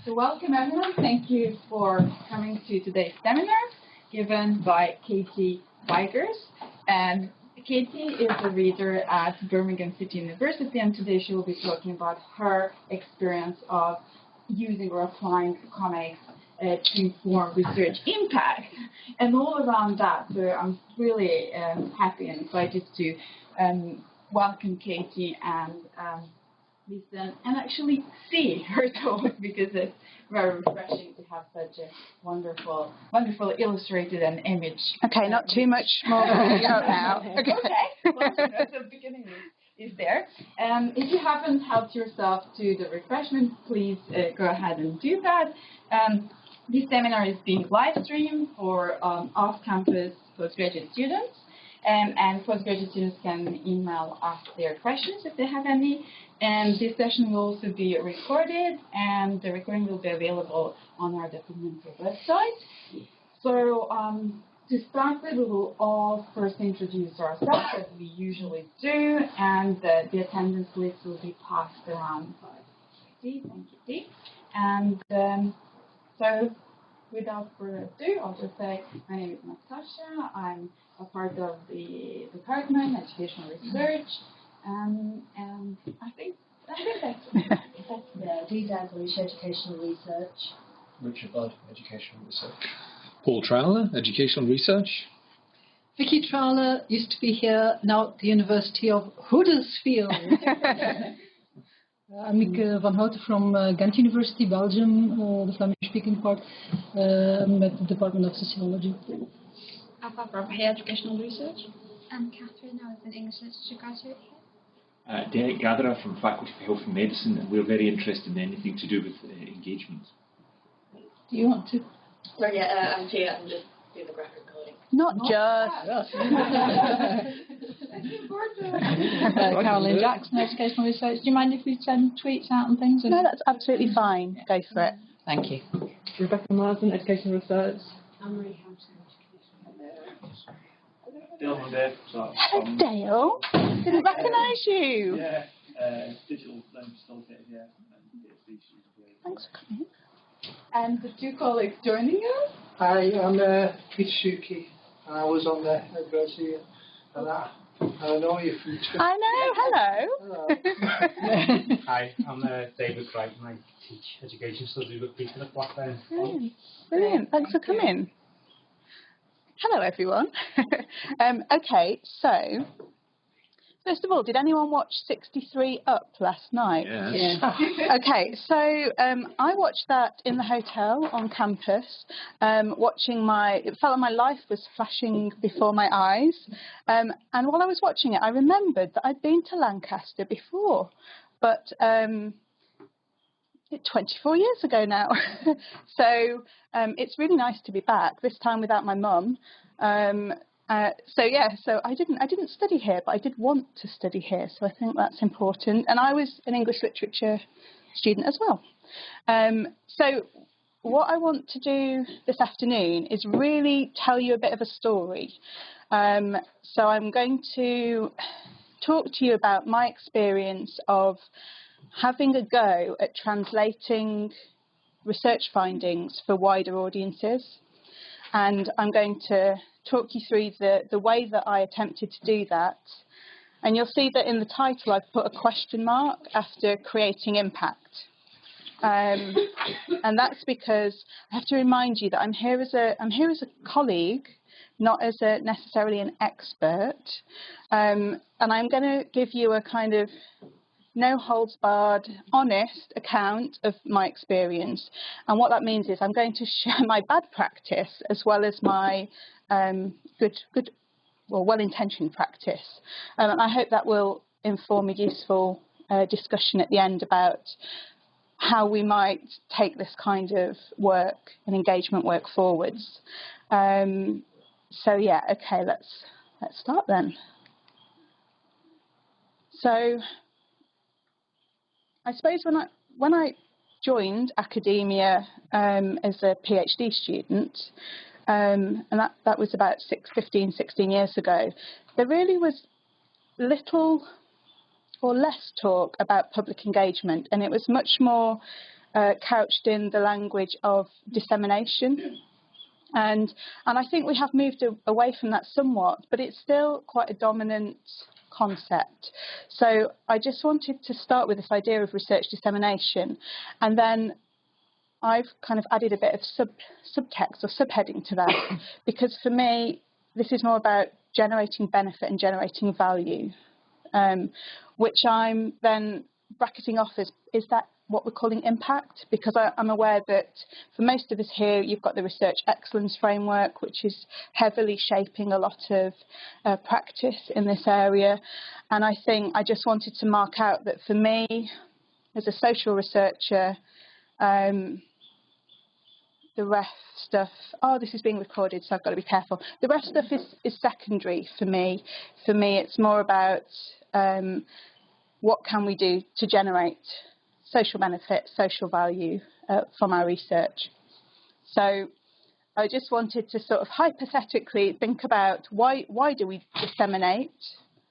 So welcome everyone. Thank you for coming to today's seminar given by Katy Vigurs. And Katy is a reader at Birmingham City University, and today she will be talking about her experience of using or applying comics to inform research impact and all around that. So I'm really happy and excited to welcome Katy and listen and actually see her talk, because it's very refreshing to have such a wonderful illustrated and image. Okay, not too much more now. Okay, well, the beginning is there. If you haven't helped yourself to the refreshment, please go ahead and do that. This seminar is being live streamed for off-campus postgraduate students, and postgraduate students can email us their questions if they have any. And this session will also be recorded, and the recording will be available on our departmental website. So to start with, we will all first introduce ourselves, as we usually do, and the attendance list will be passed around by Katy. Thank you, Dee. And so without further ado, I'll just say my name is Natasha. I'm a part of the Department Educational Research. And I think that's Dee Daglish, Educational Research. Richard Budd, Educational Research. Paul Trowler, Educational Research. Vicky Trowler used to be here, now at the University of Huddersfield. Mieke van Houten from Ghent University, Belgium, the Flemish-speaking part, at the Department of Sociology. Alpha from Higher Educational Research. I'm Catherine, I was an English Literature graduate here. Derek Gatherer from Faculty for Health and Medicine, and we're very interested in anything to do with engagement. Do you want to? Well, yeah, I'm here. I'm just doing the graphic coding. Not just. Caroline Jackson, Educational Research. Do you mind if we send tweets out and things? No, that's absolutely fine. Go for it. Thank you. Rebecca Marsden, Educational Research. Anne-Marie Hampton, Dale Monday. Hello, Dale. Didn't recognise you. Yeah, digital learning facilitator here. Thanks for coming. And the two colleagues joining us. Hi, I'm Peter Shuki, and I was on the adversity, and I know you from Twitter. I know, hello. Hi, I'm David Crichton. I teach education studies with Peter at Blackburn. Brilliant, thanks for coming. Hello, everyone. Okay, so first of all, did anyone watch 63 Up last night? Yes. Yeah. Okay, so I watched that in the hotel on campus, it felt like my life was flashing before my eyes. And while I was watching it, I remembered that I'd been to Lancaster before, but 24 years ago now. So it's really nice to be back, this time without my mum. So I didn't study here, but I did want to study here, so I think that's important. And I was an English literature student as well. So what I want to do this afternoon is really tell you a bit of a story. So I'm going to talk to you about my experience of having a go at translating research findings for wider audiences. And I'm going to talk you through the way that I attempted to do that. And you'll see that in the title I've put a question mark after creating impact. And that's because I have to remind you that I'm here as a colleague, not as necessarily an expert. And I'm going to give you a kind of no-holds-barred, honest account of my experience. And what that means is I'm going to share my bad practice as well as my well-intentioned practice. And I hope that will inform a useful discussion at the end about how we might take this kind of work and engagement work forwards. So yeah, okay, let's start then. So I suppose when I joined academia as a PhD student, and that was about 16 years ago, there really was little or less talk about public engagement, and it was much more couched in the language of dissemination. And I think we have moved away from that somewhat, but it's still quite a dominant concept. So I just wanted to start with this idea of research dissemination, and then I've kind of added a bit of subtext or subheading to that, because for me, this is more about generating benefit and generating value, which I'm then bracketing off as, is that what we're calling impact? Because I'm aware that for most of us here, you've got the Research Excellence Framework, which is heavily shaping a lot of practice in this area. And I think I just wanted to mark out that for me, as a social researcher, the ref stuff, oh, this is being recorded, so I've got to be careful. The ref stuff is secondary for me. For me, it's more about what can we do to generate social benefit, social value from our research. So I just wanted to sort of hypothetically think about why do we disseminate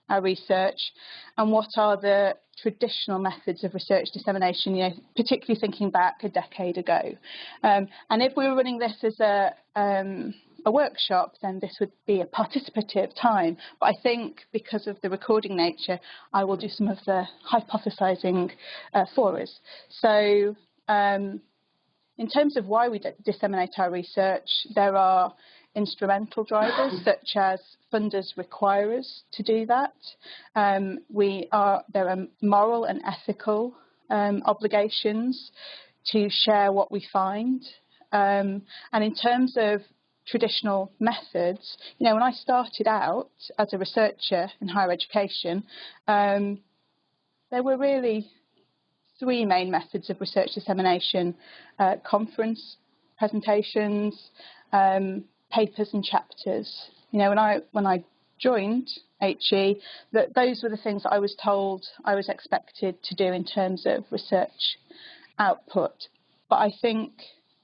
our research, and what are the traditional methods of research dissemination, you know, particularly thinking back a decade ago. And if we were running this as a workshop, then this would be a participative time. But I think because of the recording nature, I will do some of the hypothesizing for us. So in terms of why we disseminate our research, there are instrumental drivers, such as funders require us to do that. There are moral and ethical obligations to share what we find. And in terms of traditional methods, you know, when I started out as a researcher in higher education, there were really three main methods of research dissemination: conference presentations, papers and chapters. You know, when I joined HE, those were the things that I was told I was expected to do in terms of research output. But I think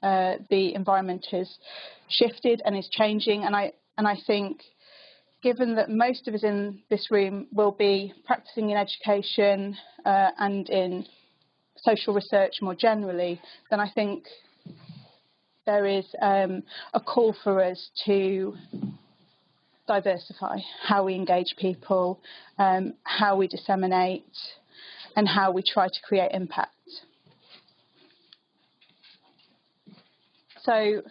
the environment has shifted and is changing, and I think, given that most of us in this room will be practicing in education and in social research more generally, then I think there is a call for us to diversify how we engage people, how we disseminate, and how we try to create impact. So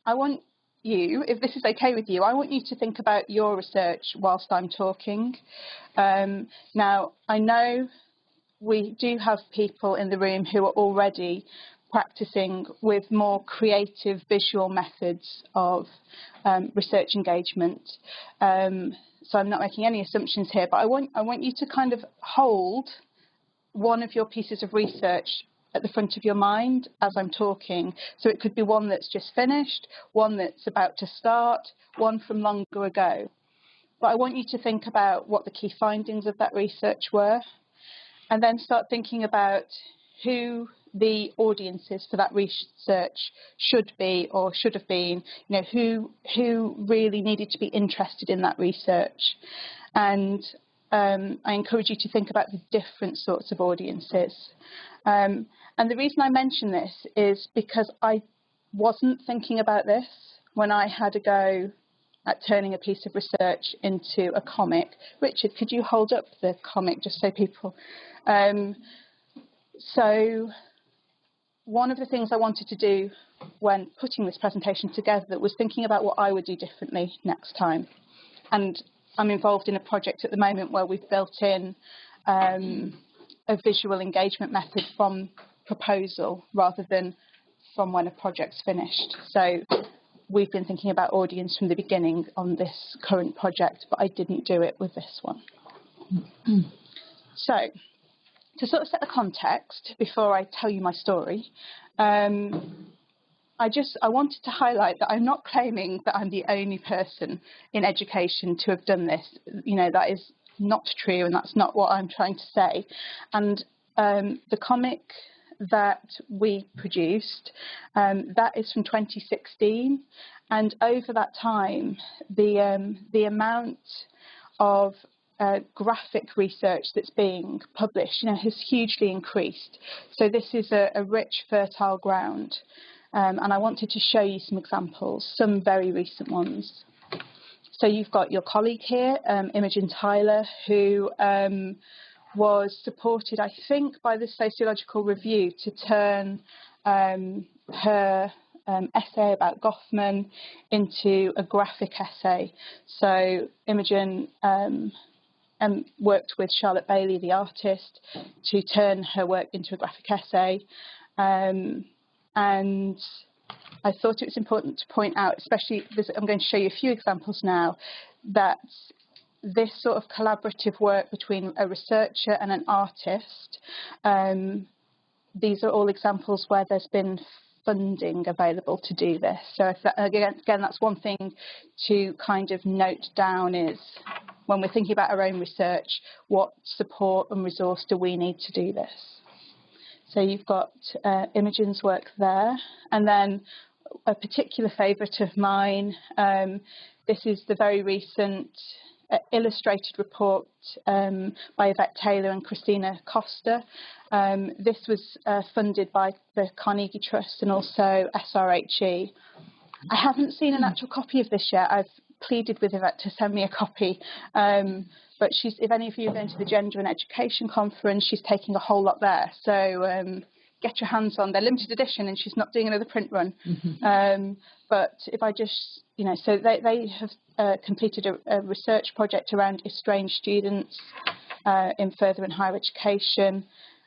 I want you, if this is okay with you, I want you to think about your research whilst I'm talking. Now, I know we do have people in the room who are already practicing with more creative visual methods of research engagement. So I'm not making any assumptions here, but I want you to kind of hold one of your pieces of research at the front of your mind as I'm talking. So it could be one that's just finished, one that's about to start, one from longer ago. But I want you to think about what the key findings of that research were, and then start thinking about who the audiences for that research should be or should have been, you know, who really needed to be interested in that research. And I encourage you to think about the different sorts of audiences. And the reason I mention this is because I wasn't thinking about this when I had a go at turning a piece of research into a comic. Richard, could you hold up the comic just so people... So one of the things I wanted to do when putting this presentation together was thinking about what I would do differently next time. And I'm involved in a project at the moment where we've built in a visual engagement method from proposal rather than from when a project's finished. So we've been thinking about audience from the beginning on this current project, but I didn't do it with this one. So to sort of set the context before I tell you my story, I wanted to highlight that I'm not claiming that I'm the only person in education to have done this. You know, that is not true, and that's not what I'm trying to say. And the comic that we produced, that is from 2016, and over that time, the amount of graphic research that's being published, has hugely increased. So this is a rich, fertile ground. And I wanted to show you some examples, some very recent ones. So you've got your colleague here, Imogen Tyler, who was supported, I think, by the Sociological Review to turn her essay about Goffman into a graphic essay. So Imogen worked with Charlotte Bailey, the artist, to turn her work into a graphic essay. And I thought it was important to point out, especially, I'm going to show you a few examples now, that this sort of collaborative work between a researcher and an artist, these are all examples where there's been funding available to do this. So again, that's one thing to kind of note down, is when we're thinking about our own research, what support and resource do we need to do this? So you've got Imogen's work there, and then a particular favourite of mine, this is the very recent illustrated report by Yvette Taylor and Christina Costa. This was funded by the Carnegie Trust and also SRHE. I haven't seen an actual copy of this yet. I've pleaded with Yvette to send me a copy. But if any of you are going to the Gender and Education Conference, she's taking a whole lot there. So get your hands on. They're limited edition, and she's not doing another print run. But if I just, so they have completed a research project around estranged students in further and higher education.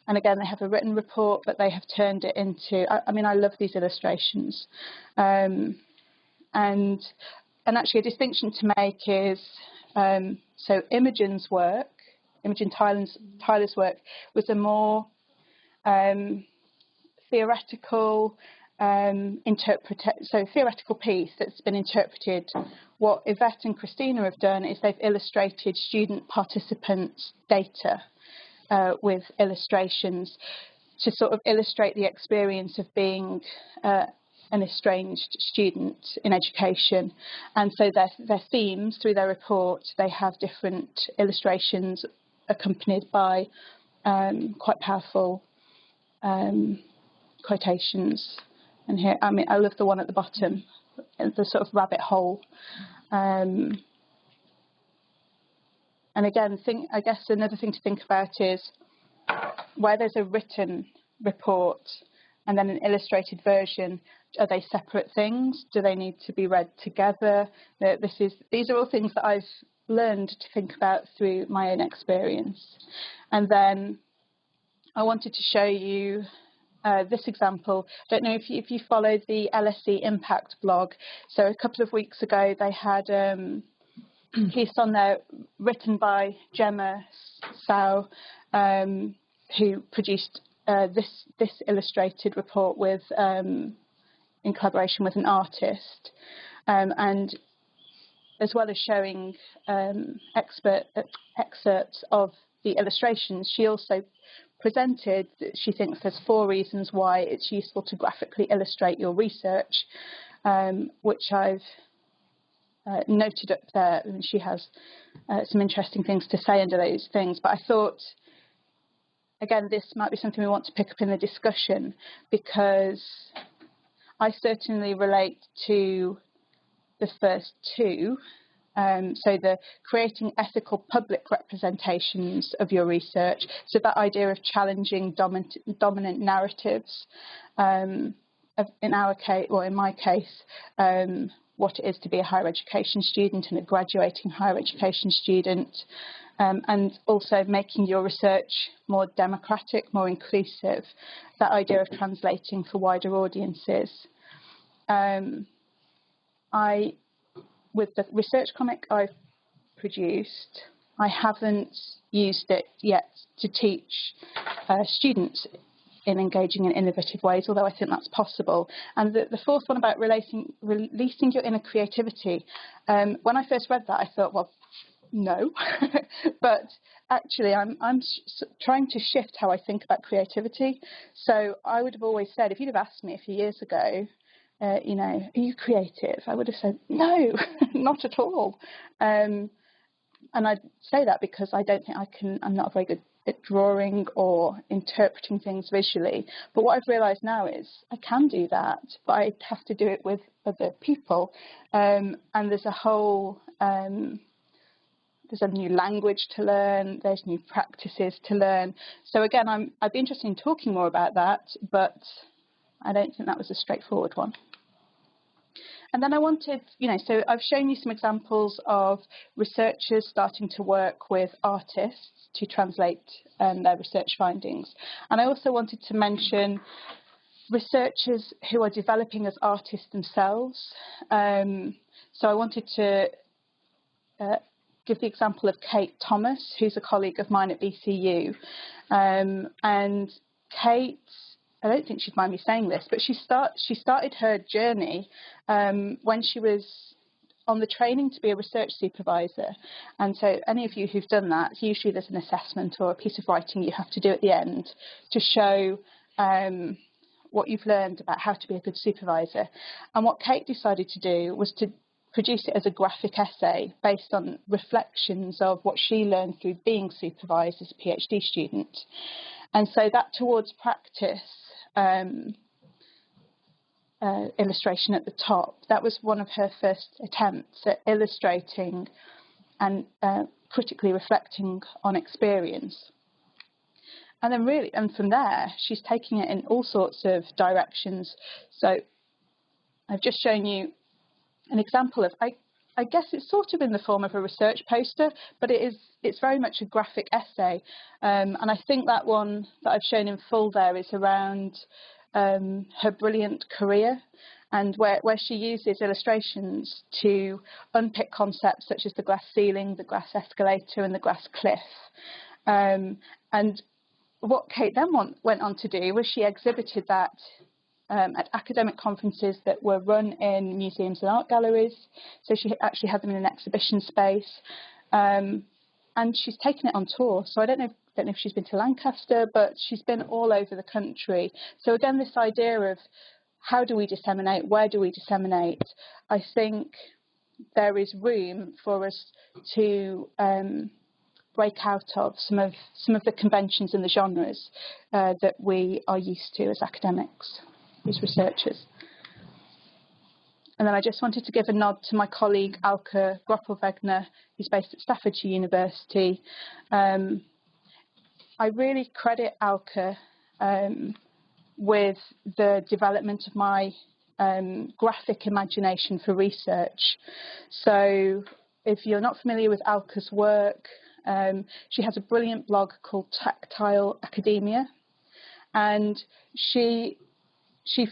And again, they have a written report, but they have turned it into, I love these illustrations. And actually a distinction to make is, so Imogen's work, Imogen Tyler's work, was a more theoretical theoretical piece that's been interpreted. What Yvette and Christina have done is they've illustrated student participants' data with illustrations to sort of illustrate the experience of being an estranged student in education. And so their themes, through their report, they have different illustrations accompanied by quite powerful quotations. And here, I love the one at the bottom, the sort of rabbit hole. And again, I guess another thing to think about is where there's a written report and then an illustrated version, are they separate things? Do they need to be read together? These are all things that I've learned to think about through my own experience. And then I wanted to show you this example. I don't know if you followed the LSE Impact blog. So a couple of weeks ago, they had a piece on there written by Gemma Sau, who produced this illustrated report with in collaboration with an artist, and as well as showing excerpts of the illustrations, she also presented that she thinks there's 4 reasons why it's useful to graphically illustrate your research, which I've noted up there, and she has some interesting things to say under those things. But I thought, again, this might be something we want to pick up in the discussion, because I certainly relate to the first 2. So the creating ethical public representations of your research. So that idea of challenging dominant narratives. In our case, or in my case, what it is to be a higher education student and a graduating higher education student. And also making your research more democratic, more inclusive, that idea of translating for wider audiences. With the research comic I've produced, I haven't used it yet to teach students in engaging in innovative ways, although I think that's possible. And the 4th one about releasing your inner creativity, when I first read that, I thought, well, no. But actually, I'm trying to shift how I think about creativity. So I would have always said, if you'd have asked me a few years ago, are you creative? I would have said, no, not at all. And and I say that because I don't think I'm not very good at drawing or interpreting things visually. But what I've realised now is I can do that, but I have to do it with other people. And there's a whole, there's a new language to learn, there's new practices to learn. So again, I'd be interested in talking more about that, but I don't think that was a straightforward one. And then I wanted, so I've shown you some examples of researchers starting to work with artists to translate their research findings. And I also wanted to mention researchers who are developing as artists themselves. So I wanted to give the example of Kate Thomas, who's a colleague of mine at BCU. And Kate, I don't think she'd mind me saying this, but she started her journey when she was on the training to be a research supervisor. And so any of you who've done that, usually there's an assessment or a piece of writing you have to do at the end to show what you've learned about how to be a good supervisor. And what Kate decided to do was to produce it as a graphic essay based on reflections of what she learned through being supervised as a PhD student. And so that towards practice illustration at the top, that was one of her first attempts at illustrating and critically reflecting on experience. And then and from there, she's taking it in all sorts of directions. So I've just shown you an example of, I guess it's sort of in the form of a research poster, but it's very much a graphic essay. And I think that one that I've shown in full there is around her brilliant career, and where she uses illustrations to unpick concepts such as the glass ceiling, the glass escalator, and the glass cliff. And what Kate then went on to do was she exhibited that at academic conferences that were run in museums and art galleries. So she actually had them in an exhibition space. And she's taken it on tour. So I don't know if she's been to Lancaster, but she's been all over the country. So again, this idea of how do we disseminate, where do we disseminate, I think there is room for us to break out of some of the conventions and the genres that we are used to as academics, as researchers. And then I just wanted to give a nod to my colleague Alka Groppelwegner, who's based at Staffordshire University. I really credit Alka with the development of my graphic imagination for research. So if you're not familiar with Alka's work, she has a brilliant blog called Tactile Academia, and she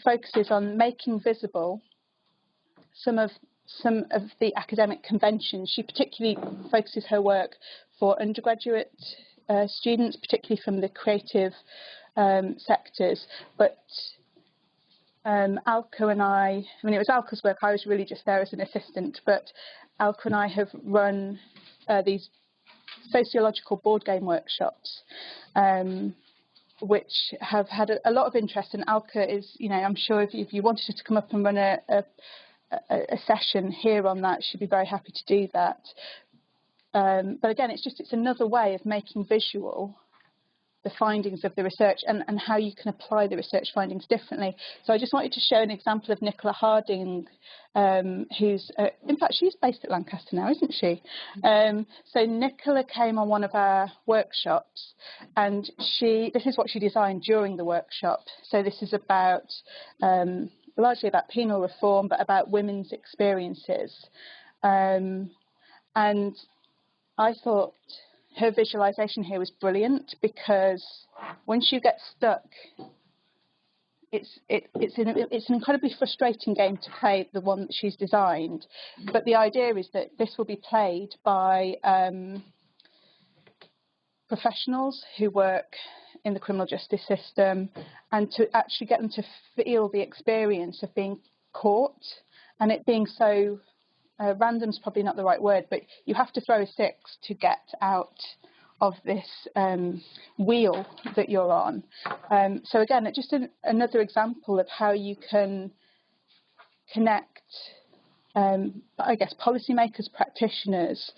focuses on making visible some of the academic conventions. She particularly focuses her work for undergraduate students, particularly from the creative sectors. But Alka and I mean, it was Alka's work, I was really just there as an assistant, but Alka and I have run these sociological board game workshops, which have had a lot of interest. And Alka is, I'm sure if you wanted her to come up and run a session here on that, she'd be very happy to do that. But again, it's another way of making visual the findings of the research and how you can apply the research findings differently. So I just wanted to show an example of Nicola Harding, who's, in fact, she's based at Lancaster now, isn't she? So Nicola came on one of our workshops, and this is what she designed during the workshop. So this is about, largely about penal reform, but about women's experiences. And I thought her visualization here was brilliant, because once you get stuck, it's an incredibly frustrating game to play, the one that she's designed. But the idea is that this will be played by professionals who work in the criminal justice system, and to actually get them to feel the experience of being caught, and it being so random's probably not the right word, but you have to throw a 6 to get out of this wheel that you're on. So again, it's just another example of how you can connect, I guess, policymakers, practitioners,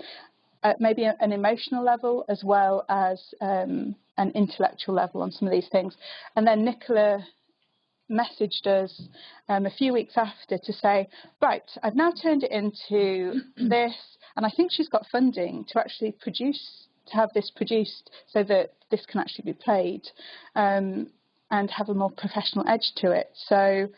maybe an emotional level as well as an intellectual level on some of these things. And then Nicola messaged us a few weeks after to say, right, I've now turned it into this, and I think she's got funding to actually have this produced so that this can actually be played and have a more professional edge to it. So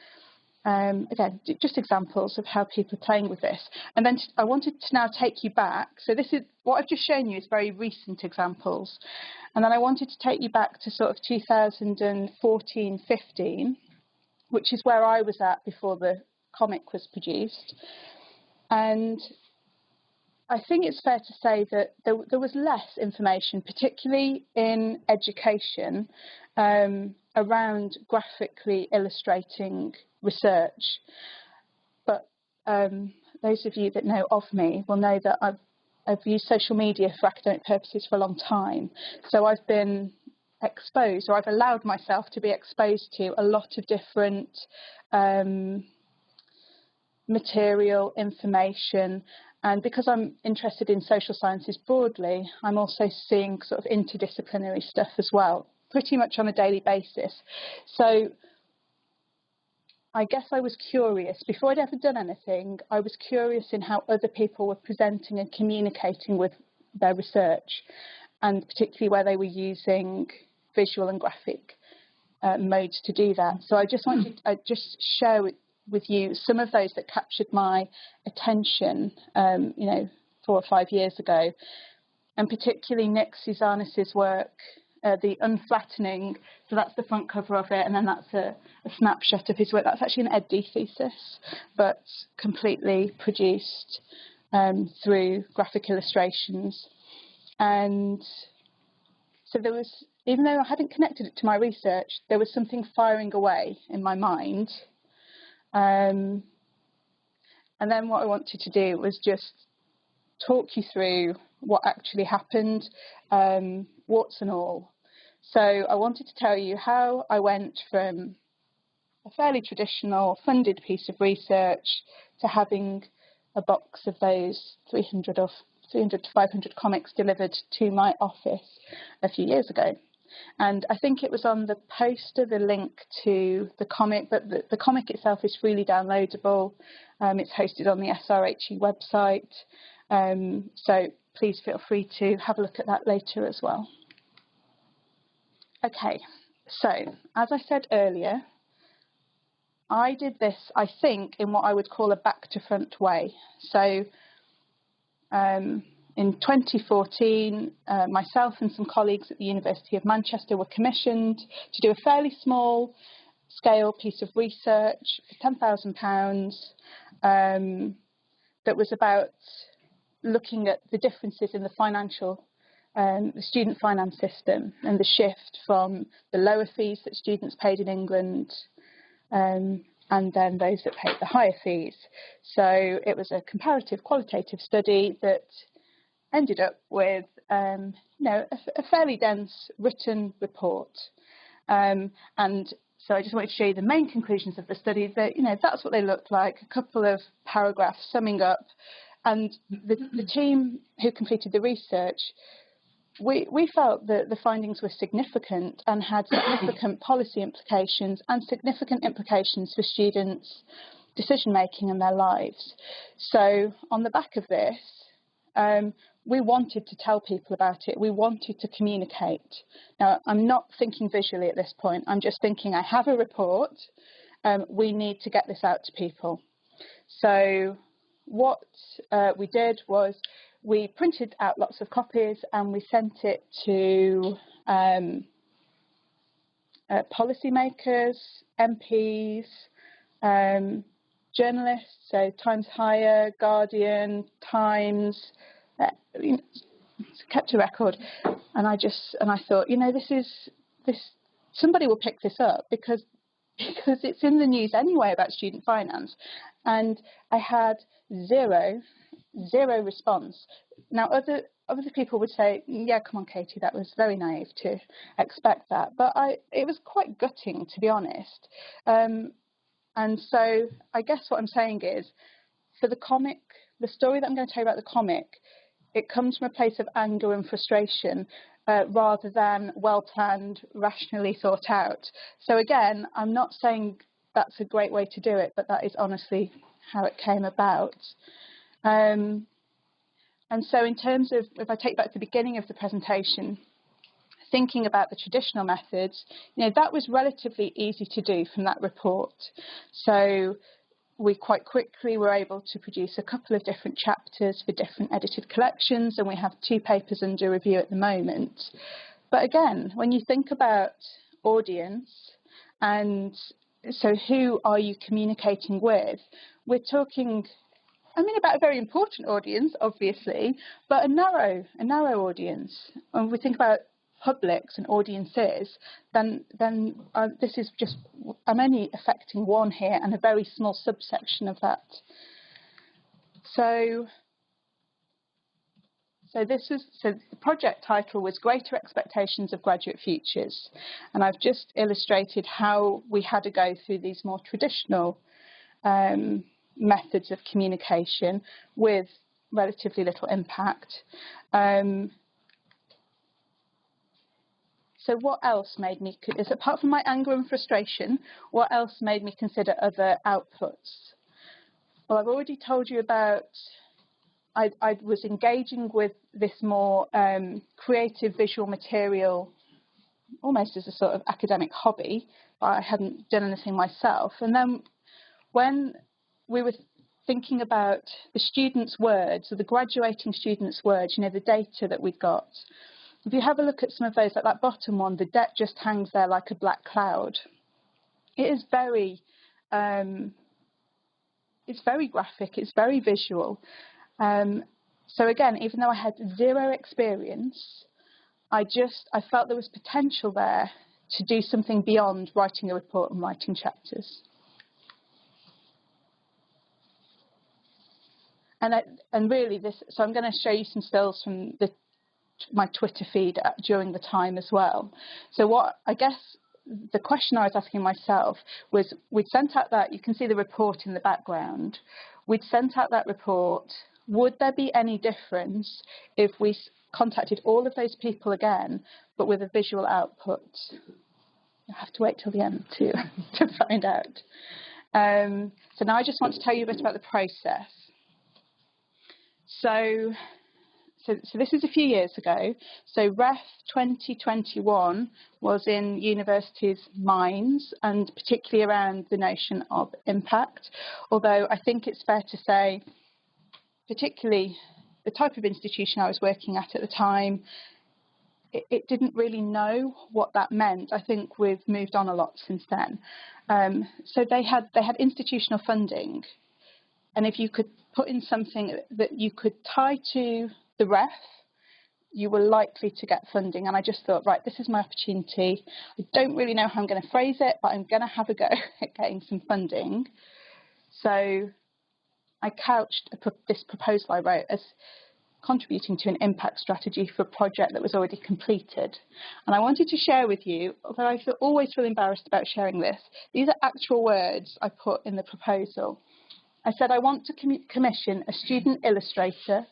again, just examples of how people are playing with this. And then I wanted to now take you back. So this is what I've just shown you is very recent examples. And then I wanted to take you back to sort of 2014-15, which is where I was at before the comic was produced. And I think it's fair to say that there was less information, particularly in education, around graphically illustrating research. But those of you that know of me will know that I've used social media for academic purposes for a long time. So I've been exposed, or I've allowed myself to be exposed to a lot of different material, information. And because I'm interested in social sciences broadly, I'm also seeing sort of interdisciplinary stuff as well, pretty much on a daily basis. So I guess I was curious. Before I'd ever done anything, I was curious in how other people were presenting and communicating with their research, and particularly where they were using visual and graphic modes to do that. So I just wanted to share with you some of those that captured my attention, 4 or 5 years ago, and particularly Nick Susanis's work, the unflattening. So that's the front cover of it, and then that's a snapshot of his work. That's actually an Ed.D. thesis, but completely produced through graphic illustrations. And so there was, even though I hadn't connected it to my research, there was something firing away in my mind. And then what I wanted to do was just talk you through what actually happened, warts and all. So I wanted to tell you how I went from a fairly traditional funded piece of research to having a box of those 300 to 500 comics delivered to my office a few years ago. And I think it was on the poster, the link to the comic, but the comic itself is freely downloadable. It's hosted on the SRHE website. So please feel free to have a look at that later as well. Okay, so as I said earlier, I did this, I think, in what I would call a back to front way. So in 2014, myself and some colleagues at the University of Manchester were commissioned to do a fairly small scale piece of research for £10,000 that was about looking at the differences in the the student finance system and the shift from the lower fees that students paid in England and then those that paid the higher fees. So it was a comparative qualitative study that ended up with a fairly dense written report. And so I just wanted to show you the main conclusions of the study, that that's what they looked like, a couple of paragraphs summing up. And the team who completed the research, we felt that the findings were significant and had significant policy implications and significant implications for students' decision-making and their lives. So on the back of this, we wanted to tell people about it. We wanted to communicate. Now, I'm not thinking visually at this point. I'm just thinking I have a report. We need to get this out to people. So what we did was we printed out lots of copies and we sent it to policymakers, MPs, journalists, so Times Higher, Guardian, Times, kept a record. And I thought, somebody will pick this up because it's in the news anyway about student finance. And I had zero response. Now, other people would say, yeah, come on, Katie, that was very naive to expect that. But it was quite gutting, to be honest. And so I guess what I'm saying is, for the comic, the story that I'm going to tell you about the comic it comes from a place of anger and frustration rather than well-planned, rationally thought out. So again, I'm not saying that's a great way to do it, but that is honestly how it came about. And so in terms of, if I take back the beginning of the presentation, thinking about the traditional methods, that was relatively easy to do from that report. So we quite quickly were able to produce a couple of different chapters for different edited collections, and we have 2 papers under review at the moment. But again, when you think about audience, and so who are you communicating with, we're talking, about a very important audience, obviously, but a narrow audience. When we think about publics and audiences, then this is just, I'm only affecting one here and a very small subsection of that. So the project title was Greater Expectations of Graduate Futures, and I've just illustrated how we had to go through these more traditional methods of communication with relatively little impact. So what else made me, apart from my anger and frustration, what else made me consider other outputs? Well, I've already told you about, I was engaging with this more creative visual material, almost as a sort of academic hobby, but I hadn't done anything myself. And then when we were thinking about the students' words, or the graduating students' words, the data that we'd got, if you have a look at some of those, like that bottom one, the debt just hangs there like a black cloud. It is very, it's very graphic, it's very visual. So again, even though I had 0 experience, I felt there was potential there to do something beyond writing a report and writing chapters. And really so I'm going to show you some stills from my Twitter feed during the time as well. So I guess the question I was asking myself was, we'd sent out that, you can see the report in the background, we'd sent out that report, would there be any difference if we contacted all of those people again, but with a visual output? I have to wait till the end to find out. So now I just want to tell you a bit about the process. So this is a few years ago. So REF 2021 was in universities' minds, and particularly around the notion of impact. Although I think it's fair to say, particularly the type of institution I was working at the time, it didn't really know what that meant. I think we've moved on a lot since then. So they had institutional funding, and if you could put in something that you could tie to the REF, you were likely to get funding. And I just thought, right, this is my opportunity. I don't really know how I'm going to phrase it, but I'm going to have a go at getting some funding. So I couched this proposal I wrote as contributing to an impact strategy for a project that was already completed. And I wanted to share with you, although I always feel embarrassed about sharing this, these are actual words I put in the proposal. I said, I want to commission a student illustrator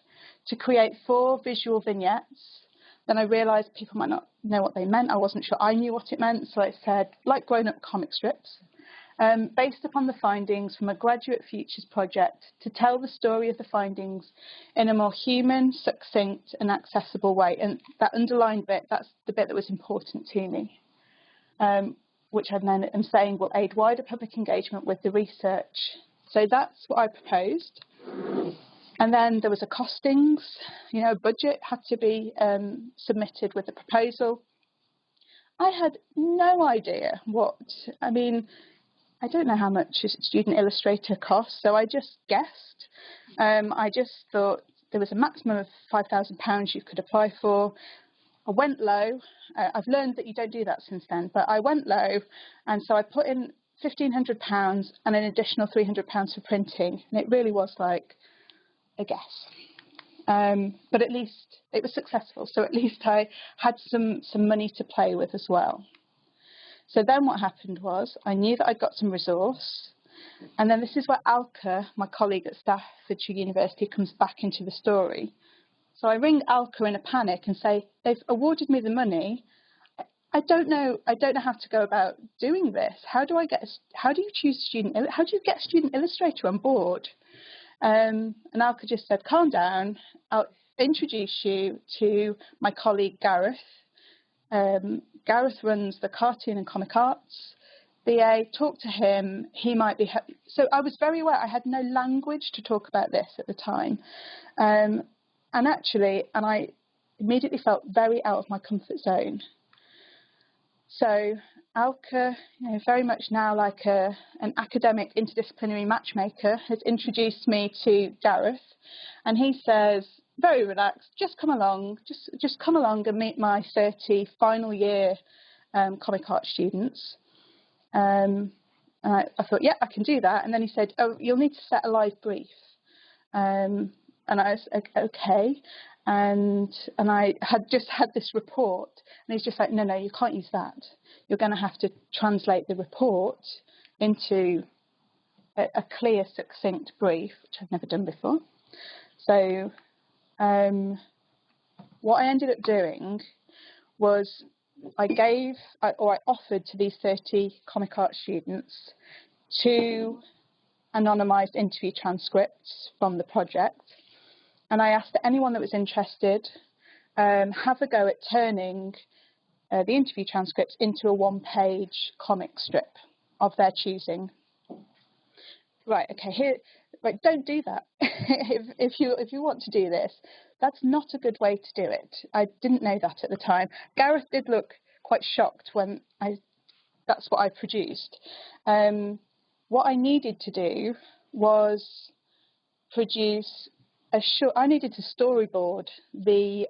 to create 4 visual vignettes. Then I realised people might not know what they meant. I wasn't sure I knew what it meant, so I said, like grown-up comic strips, based upon the findings from a Graduate Futures project to tell the story of the findings in a more human, succinct and accessible way. And that underlined bit, that's the bit that was important to me, which I'm saying will aid wider public engagement with the research. So that's what I proposed. And then there was a costings, a budget had to be submitted with the proposal. I had no idea I don't know how much a student illustrator costs, so I just guessed. I just thought there was a maximum of £5,000 you could apply for. I went low. I've learned that you don't do that since then, but I went low, and so I put in £1,500 and an additional £300 for printing, and it really was like a guess. But at least it was successful, so at least I had some money to play with as well. So then what happened was I knew that I'd got some resource, and then this is where Alka, my colleague at Staffordshire University, comes back into the story. So I ring Alka in a panic and say, they've awarded me the money. I don't know how to go about doing this. How do you get a student illustrator on board? And Alka just said, calm down. I'll introduce you to my colleague Gareth. Gareth runs the cartoon and comic arts BA. Talk to him. He might be. So I was very aware. I had no language to talk about this at the time, and I immediately felt very out of my comfort zone. So Alka, very much now like an academic interdisciplinary matchmaker, has introduced me to Gareth, and he says, very relaxed, just come along and meet my 30 final year comic art students. And I thought, yeah, I can do that. And then he said, oh, you'll need to set a live brief. And I was okay. And I had just had this report, and he's just like, no, you can't use that. You're going to have to translate the report into a clear, succinct brief, which I've never done before. So what I ended up doing was I offered to these 30 comic art students 2 anonymised interview transcripts from the project. And I asked anyone that was interested, have a go at turning the interview transcripts into a 1-page comic strip of their choosing. Right, okay, right, don't do that. if you want to do this, that's not a good way to do it. I didn't know that at the time. Gareth did look quite shocked when that's what I produced. What I needed to do was produce I needed to storyboard the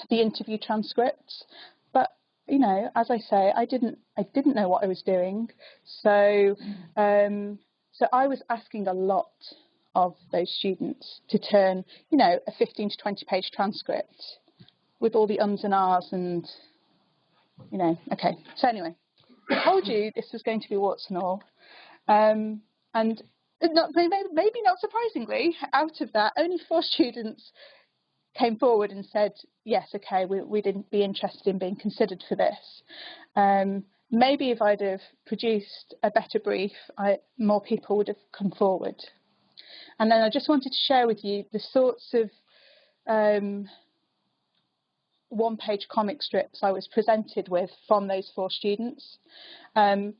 interview transcripts, but as I say, I didn't know what I was doing, so I was asking a lot of those students to turn a 15 to 20 page transcript with all the ums and ahs and okay. So anyway, I told you this was going to be warts and all, and maybe not surprisingly, out of that, only 4 students came forward and said, yes, okay, we'd be interested in being considered for this. Maybe if I'd have produced a better brief, more people would have come forward. And then I just wanted to share with you the sorts of 1-page comic strips I was presented with from those 4 students. And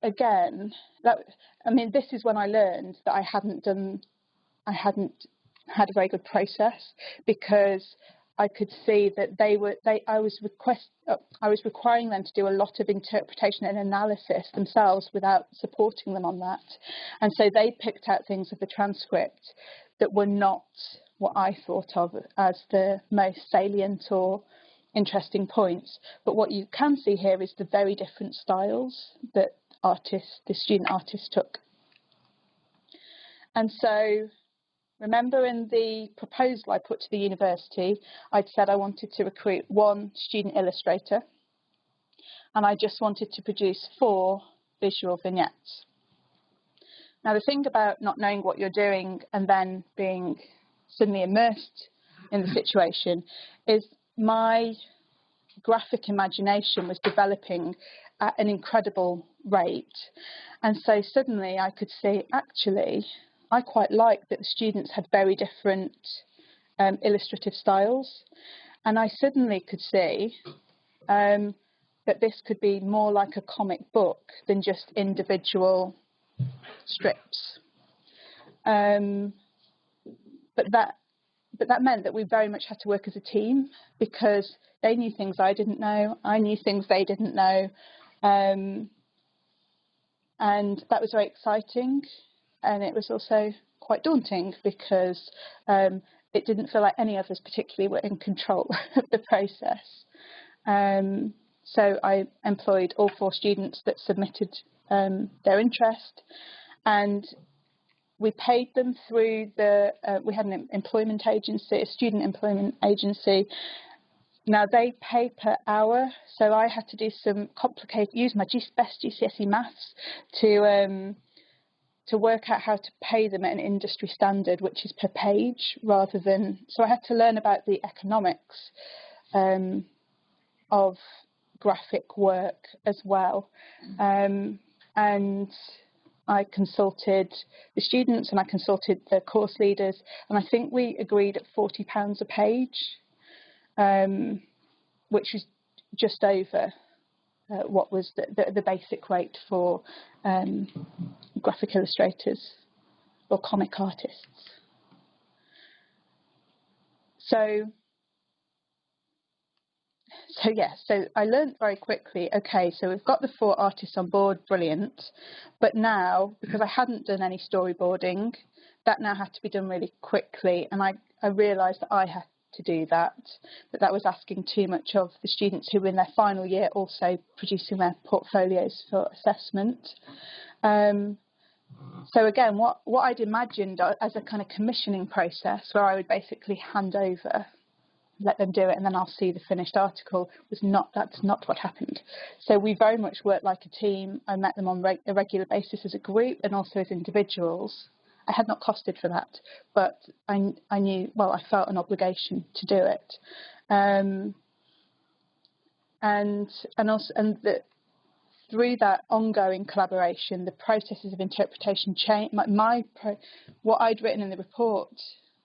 again, this is when I learned that I hadn't had a very good process, because I could see that I was requiring them to do a lot of interpretation and analysis themselves without supporting them on that. And so they picked out things of the transcript that were not what I thought of as the most salient or interesting points. But what you can see here is the very different styles that the student artists took. And so remember in the proposal I put to the university, I'd said I wanted to recruit 1 student illustrator, and I just wanted to produce 4 visual vignettes. Now the thing about not knowing what you're doing and then being suddenly immersed in the situation is my graphic imagination was developing at an incredible rate. And so suddenly I could see, actually, I quite liked that the students had very different illustrative styles. And I suddenly could see that this could be more like a comic book than just individual strips. But that meant that we very much had to work as a team, because they knew things I didn't know, I knew things they didn't know, and that was very exciting, and it was also quite daunting, because it didn't feel like any of us particularly were in control of the process. So I employed all 4 students that submitted their interest, and we paid them through we had an employment agency, a student employment agency. Now they pay per hour, so I had to do use my best GCSE maths to to work out how to pay them at an industry standard, which is per page rather than. So I had to learn about the economics of graphic work as well, and I consulted the students and I consulted the course leaders, and I think we agreed at £40 a page, which was just over what was the basic rate for graphic illustrators or comic artists. So I learned very quickly, okay, so we've got the 4 artists on board, brilliant, but now, because I hadn't done any storyboarding, that now had to be done really quickly, and I realised that I had to do that, but that was asking too much of the students who were in their final year also producing their portfolios for assessment. So again, what I'd imagined as a kind of commissioning process where I would basically hand over, let them do it, and then I'll see the finished article, that's not what happened. So we very much worked like a team. I met them on a regular basis as a group and also as individuals. I had not costed for that, but I knew, well, I felt an obligation to do it. Through that ongoing collaboration, the processes of interpretation changed. What I'd written in the report,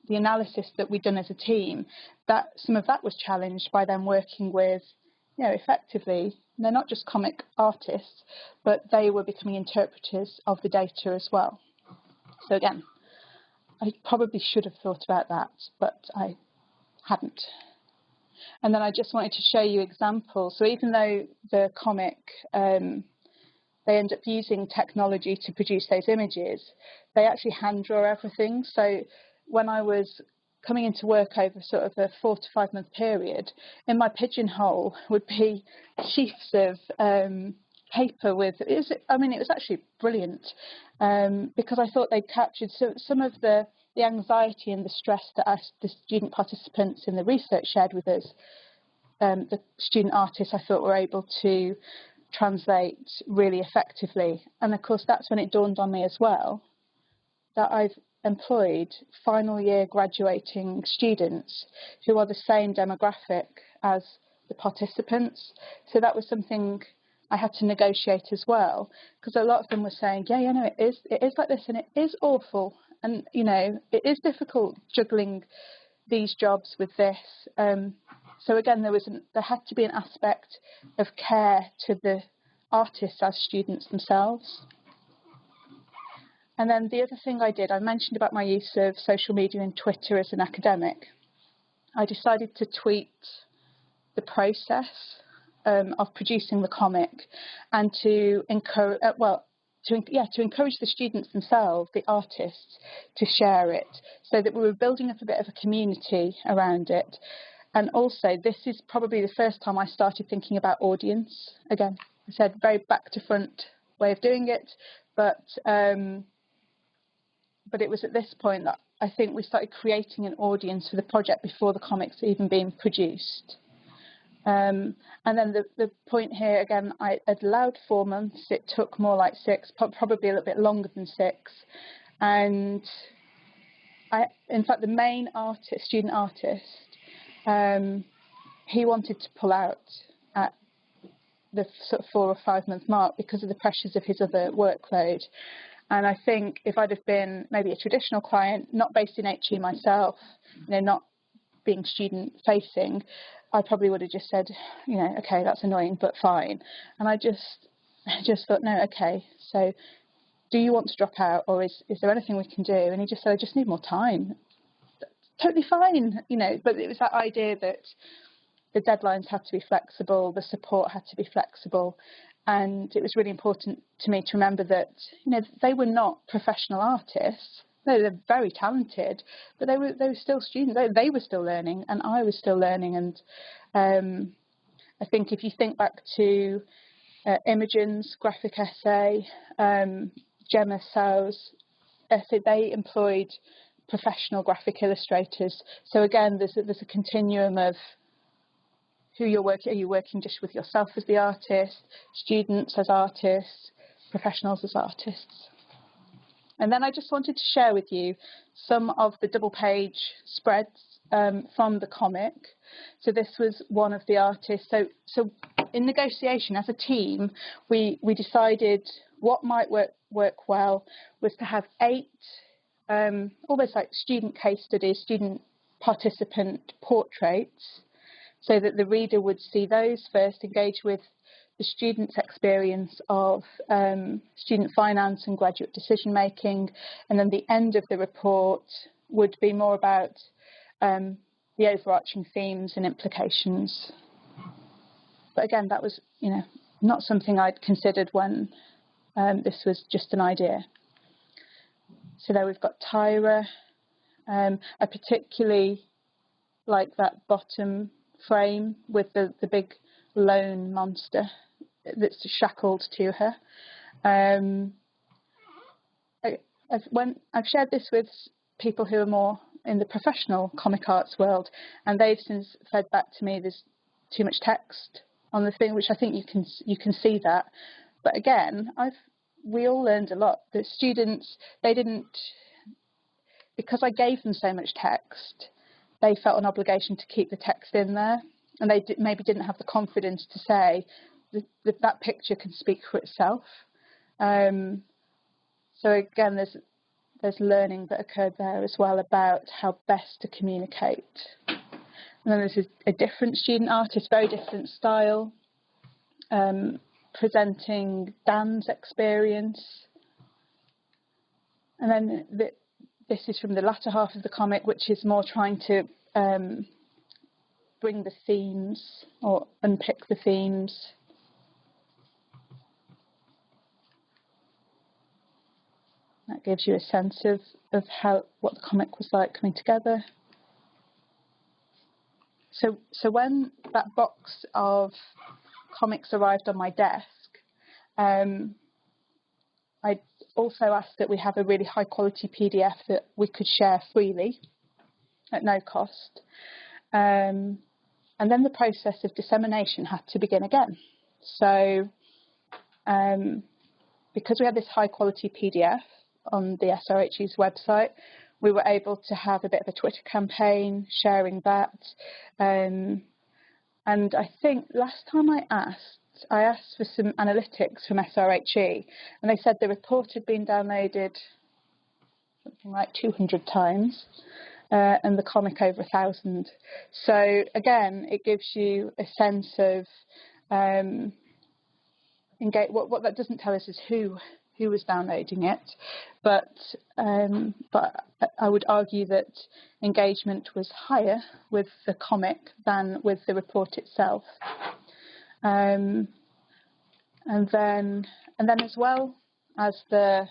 the analysis that we'd done as a team, that some of that was challenged by them working with, effectively, they're not just comic artists, but they were becoming interpreters of the data as well. So again, I probably should have thought about that, but I hadn't. And then I just wanted to show you examples. So even though the comic, they end up using technology to produce those images, they actually hand draw everything. So when I was coming into work over sort of a 4 to 5 month period, in my pigeonhole would be sheafs of paper with, it was actually brilliant, because I thought they captured some of the anxiety and the stress that the student participants in the research shared with us. The student artists, I thought, were able to translate really effectively. And of course, that's when it dawned on me as well that I've employed final year graduating students who are the same demographic as the participants. So that was something I had to negotiate as well, because a lot of them were saying, it is like this, and it is awful, and it is difficult juggling these jobs with this. So again, there had to be an aspect of care to the artists as students themselves. And then the other thing I mentioned about my use of social media and Twitter as an academic. I decided to tweet the process of producing the comic, and to encourage, to encourage the students themselves, the artists, to share it, so that we were building up a bit of a community around it. And also, this is probably the first time I started thinking about audience. Again, I said very back to front way of doing it, but it was at this point that I think we started creating an audience for the project before the comics had even been produced. And then the point here, again, I had allowed 4 months. It took more like 6, probably a little bit longer than 6. And in fact, the main artist, student artist, he wanted to pull out at the sort of 4 or 5 month mark because of the pressures of his other workload. And I think if I'd have been maybe a traditional client, not based in HE myself, not being student facing, I probably would have just said, okay, that's annoying, but fine. And I just thought, no, okay, so do you want to drop out, or is there anything we can do? And he just said, I just need more time. Totally fine, but it was that idea that the deadlines had to be flexible, the support had to be flexible. And it was really important to me to remember that, they were not professional artists. No, they're very talented, but they were still students. They were still learning, and I was still learning. And I think if you think back to Imogen's graphic essay, Gemma Sow's essay, they employed professional graphic illustrators. So again, there's a continuum of who you're working. Are you working just with yourself as the artist, students as artists, professionals as artists? And then I just wanted to share with you some of the double-page spreads from the comic. So this was one of the artists. So in negotiation as a team, we decided what might work well was to have 8 almost like student case studies, student participant portraits, so that the reader would see those first, engage with the student's experience of student finance and graduate decision making, and then the end of the report would be more about the overarching themes and implications. But again, that was, not something I'd considered when this was just an idea. So there we've got Tyra. I particularly like that bottom frame with the big lone monster that's shackled to her. I've shared this with people who are more in the professional comic arts world, and they've since fed back to me there's too much text on the thing, which I think you can see that. But again, we all learned a lot. The students, they didn't, because I gave them so much text, they felt an obligation to keep the text in there, and they maybe didn't have the confidence to say that picture can speak for itself. So again, there's learning that occurred there as well about how best to communicate. And then there's a different student artist, very different style, presenting Dan's experience. And then this is from the latter half of the comic, which is more trying to bring the themes or unpick the themes. That gives you a sense of what the comic was like coming together. So when that box of comics arrived on my desk, I also asked that we have a really high quality PDF that we could share freely at no cost. And then the process of dissemination had to begin again. So because we had this high quality PDF on the SRHE's website, we were able to have a bit of a Twitter campaign sharing that. And I think last time I asked for some analytics from SRHE, and they said the report had been downloaded something like 200 times, and the comic over 1,000. So again, it gives you a sense of what that doesn't tell us is who was downloading it, but I would argue that engagement was higher with the comic than with the report itself. And then as well as I'll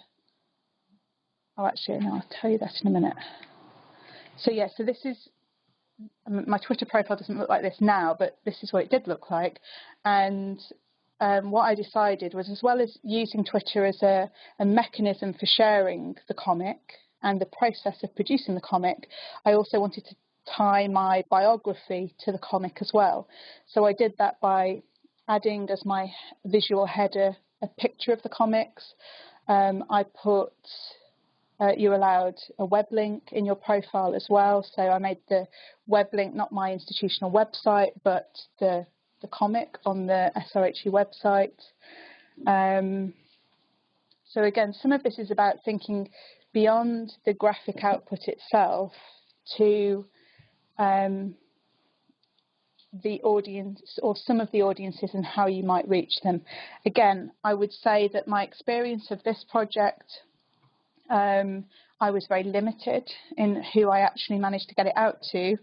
tell you that in a minute. So this is, my Twitter profile doesn't look like this now, but this is what it did look like. And what I decided was, as well as using Twitter as a mechanism for sharing the comic and the process of producing the comic, I also wanted to tie my biography to the comic as well. So I did that by adding as my visual header a picture of the comics. I put, you're allowed a web link in your profile as well. So I made the web link, not my institutional website, but the comic on the SRHE website. So again, some of this is about thinking beyond the graphic output itself to the audience or some of the audiences and how you might reach them. Again, I would say that my experience of this project, I was very limited in who I actually managed to get it out to,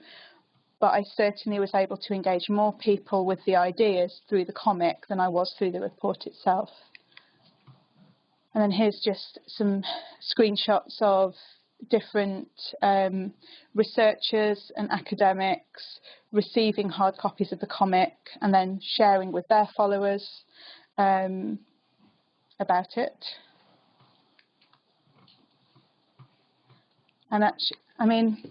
but I certainly was able to engage more people with the ideas through the comic than I was through the report itself. And then here's just some screenshots of different researchers and academics receiving hard copies of the comic and then sharing with their followers about it. And actually, I mean,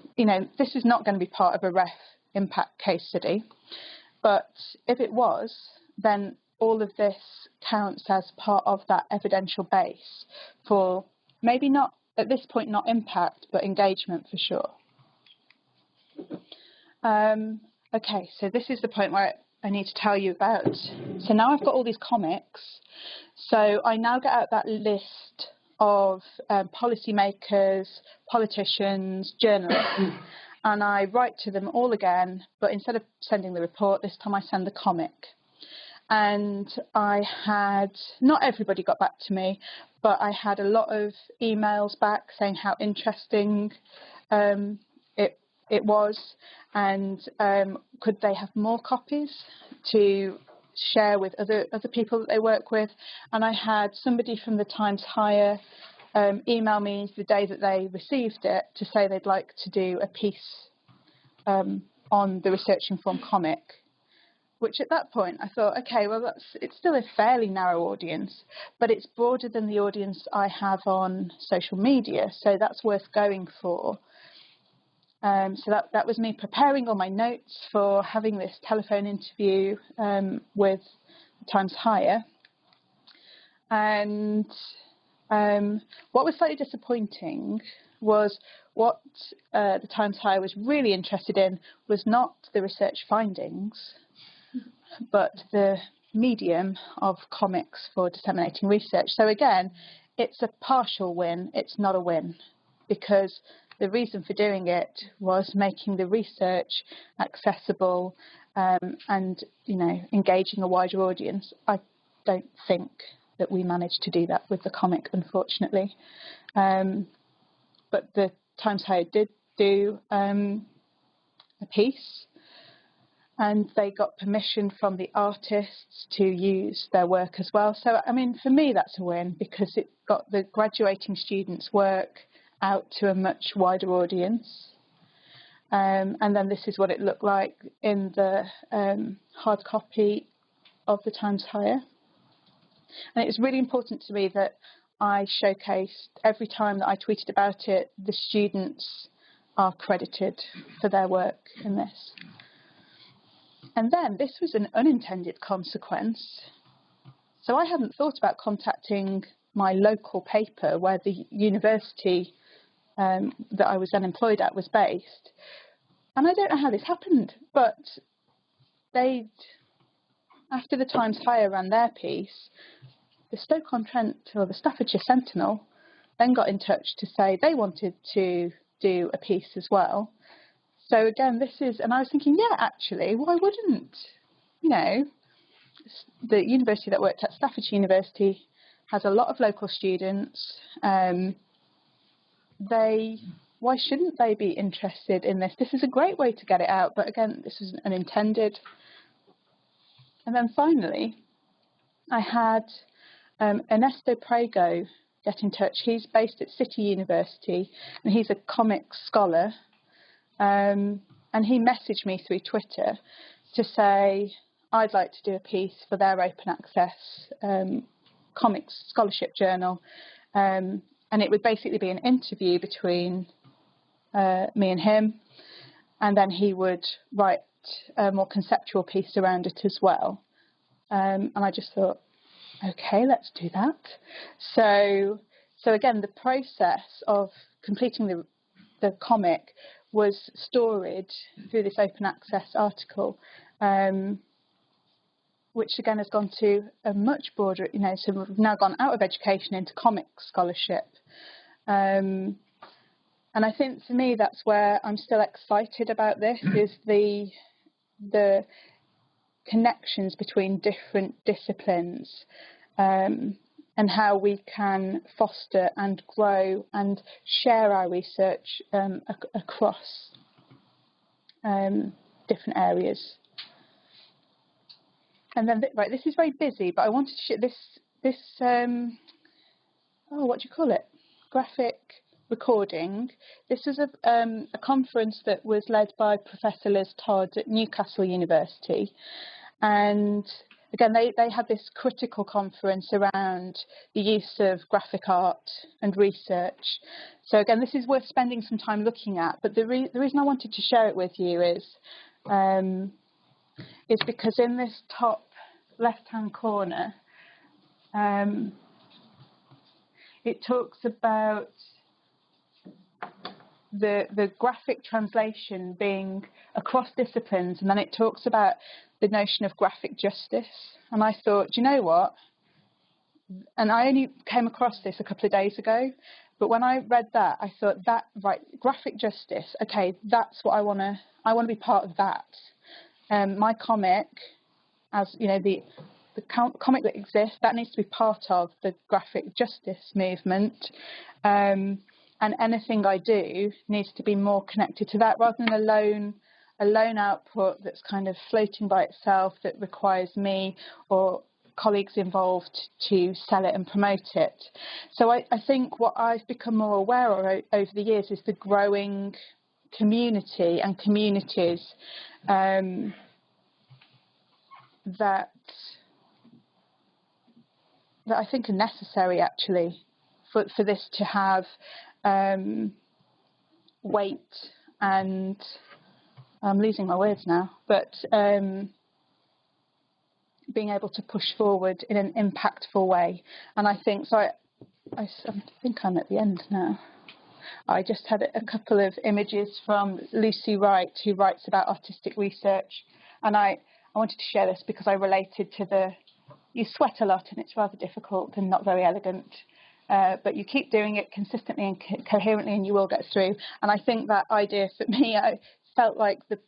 this is not going to be part of a REF impact case study, but if it was, then all of this counts as part of that evidential base for maybe not at this point not impact, but engagement for sure. Okay, so this is the point where I need to tell you about. So now I've got all these comics. So I now get out that list of policymakers, politicians, journalists, and I write to them all again, but instead of sending the report, this time I send the comic. And I had, not everybody got back to me, but I had a lot of emails back saying how interesting it was, and could they have more copies to share with other people that they work with. And I had somebody from the Times Higher email me the day that they received it to say they'd like to do a piece on the Research Informed comic, which at that point I thought, okay, well, it's still a fairly narrow audience, but it's broader than the audience I have on social media, so that's worth going for. So that was me preparing all my notes for having this telephone interview with Times Higher. And what was slightly disappointing was what the Times Higher was really interested in was not the research findings, but the medium of comics for disseminating research. So again, it's a partial win, it's not a win, because the reason for doing it was making the research accessible and, engaging a wider audience. I don't think that we managed to do that with the comic, unfortunately. But the Times Higher did do a piece, and they got permission from the artists to use their work as well. So, I mean, for me, that's a win, because it got the graduating students' work out to a much wider audience. And then this is what it looked like in the hard copy of the Times Higher. And it was really important to me that I showcased, every time that I tweeted about it, the students are credited for their work in this. And then this was an unintended consequence. So I hadn't thought about contacting my local paper where the university that I was then employed at was based. And I don't know how this happened, but after the Times Higher ran their piece, the Stoke-on-Trent, or the Staffordshire Sentinel, then got in touch to say they wanted to do a piece as well. So again, and I was thinking, yeah, actually, why wouldn't, the university that worked at, Staffordshire University, has a lot of local students. Why shouldn't they be interested in this? This is a great way to get it out, but again, this was unintended. And then finally, I had Ernesto Prego get in touch. He's based at City University, and he's a comics scholar. And he messaged me through Twitter to say, I'd like to do a piece for their open access comics scholarship journal. And it would basically be an interview between me and him, and then he would write a more conceptual piece around it as well. And I just thought, okay, let's do that. So again, the process of completing the comic was storied through this open access article, which again has gone to a much broader, so we've now gone out of education into comics scholarship. And I think for me, that's where I'm still excited about this, is the connections between different disciplines, and how we can foster and grow and share our research across different areas. And then, right, this is very busy, but I wanted to share this what do you call it? Graphic recording. This was a conference that was led by Professor Liz Todd at Newcastle University. And again, they had this critical conference around the use of graphic art and research. So again, this is worth spending some time looking at. But the reason I wanted to share it with you is because in this top left-hand corner, it talks about the graphic translation being across disciplines, and then it talks about the notion of graphic justice. And I thought, do you know what? And I only came across this a couple of days ago, but when I read that, I thought that, right, graphic justice, okay, that's what I want to be part of that. My comic, as you know, the comic that exists, that needs to be part of the graphic justice movement. And anything I do needs to be more connected to that, rather than a lone output that's kind of floating by itself, that requires me or colleagues involved to sell it and promote it. So I think what I've become more aware of over the years is the growing community and communities that I think are necessary, actually, for this to have weight, and I'm losing my words now, but being able to push forward in an impactful way. And I think, so I think I'm at the end now. I just had a couple of images from Lucy Wright, who writes about artistic research, and I wanted to share this because I related to you sweat a lot and it's rather difficult and not very elegant, but you keep doing it consistently and coherently and you will get through. And I think that idea for me, I felt like the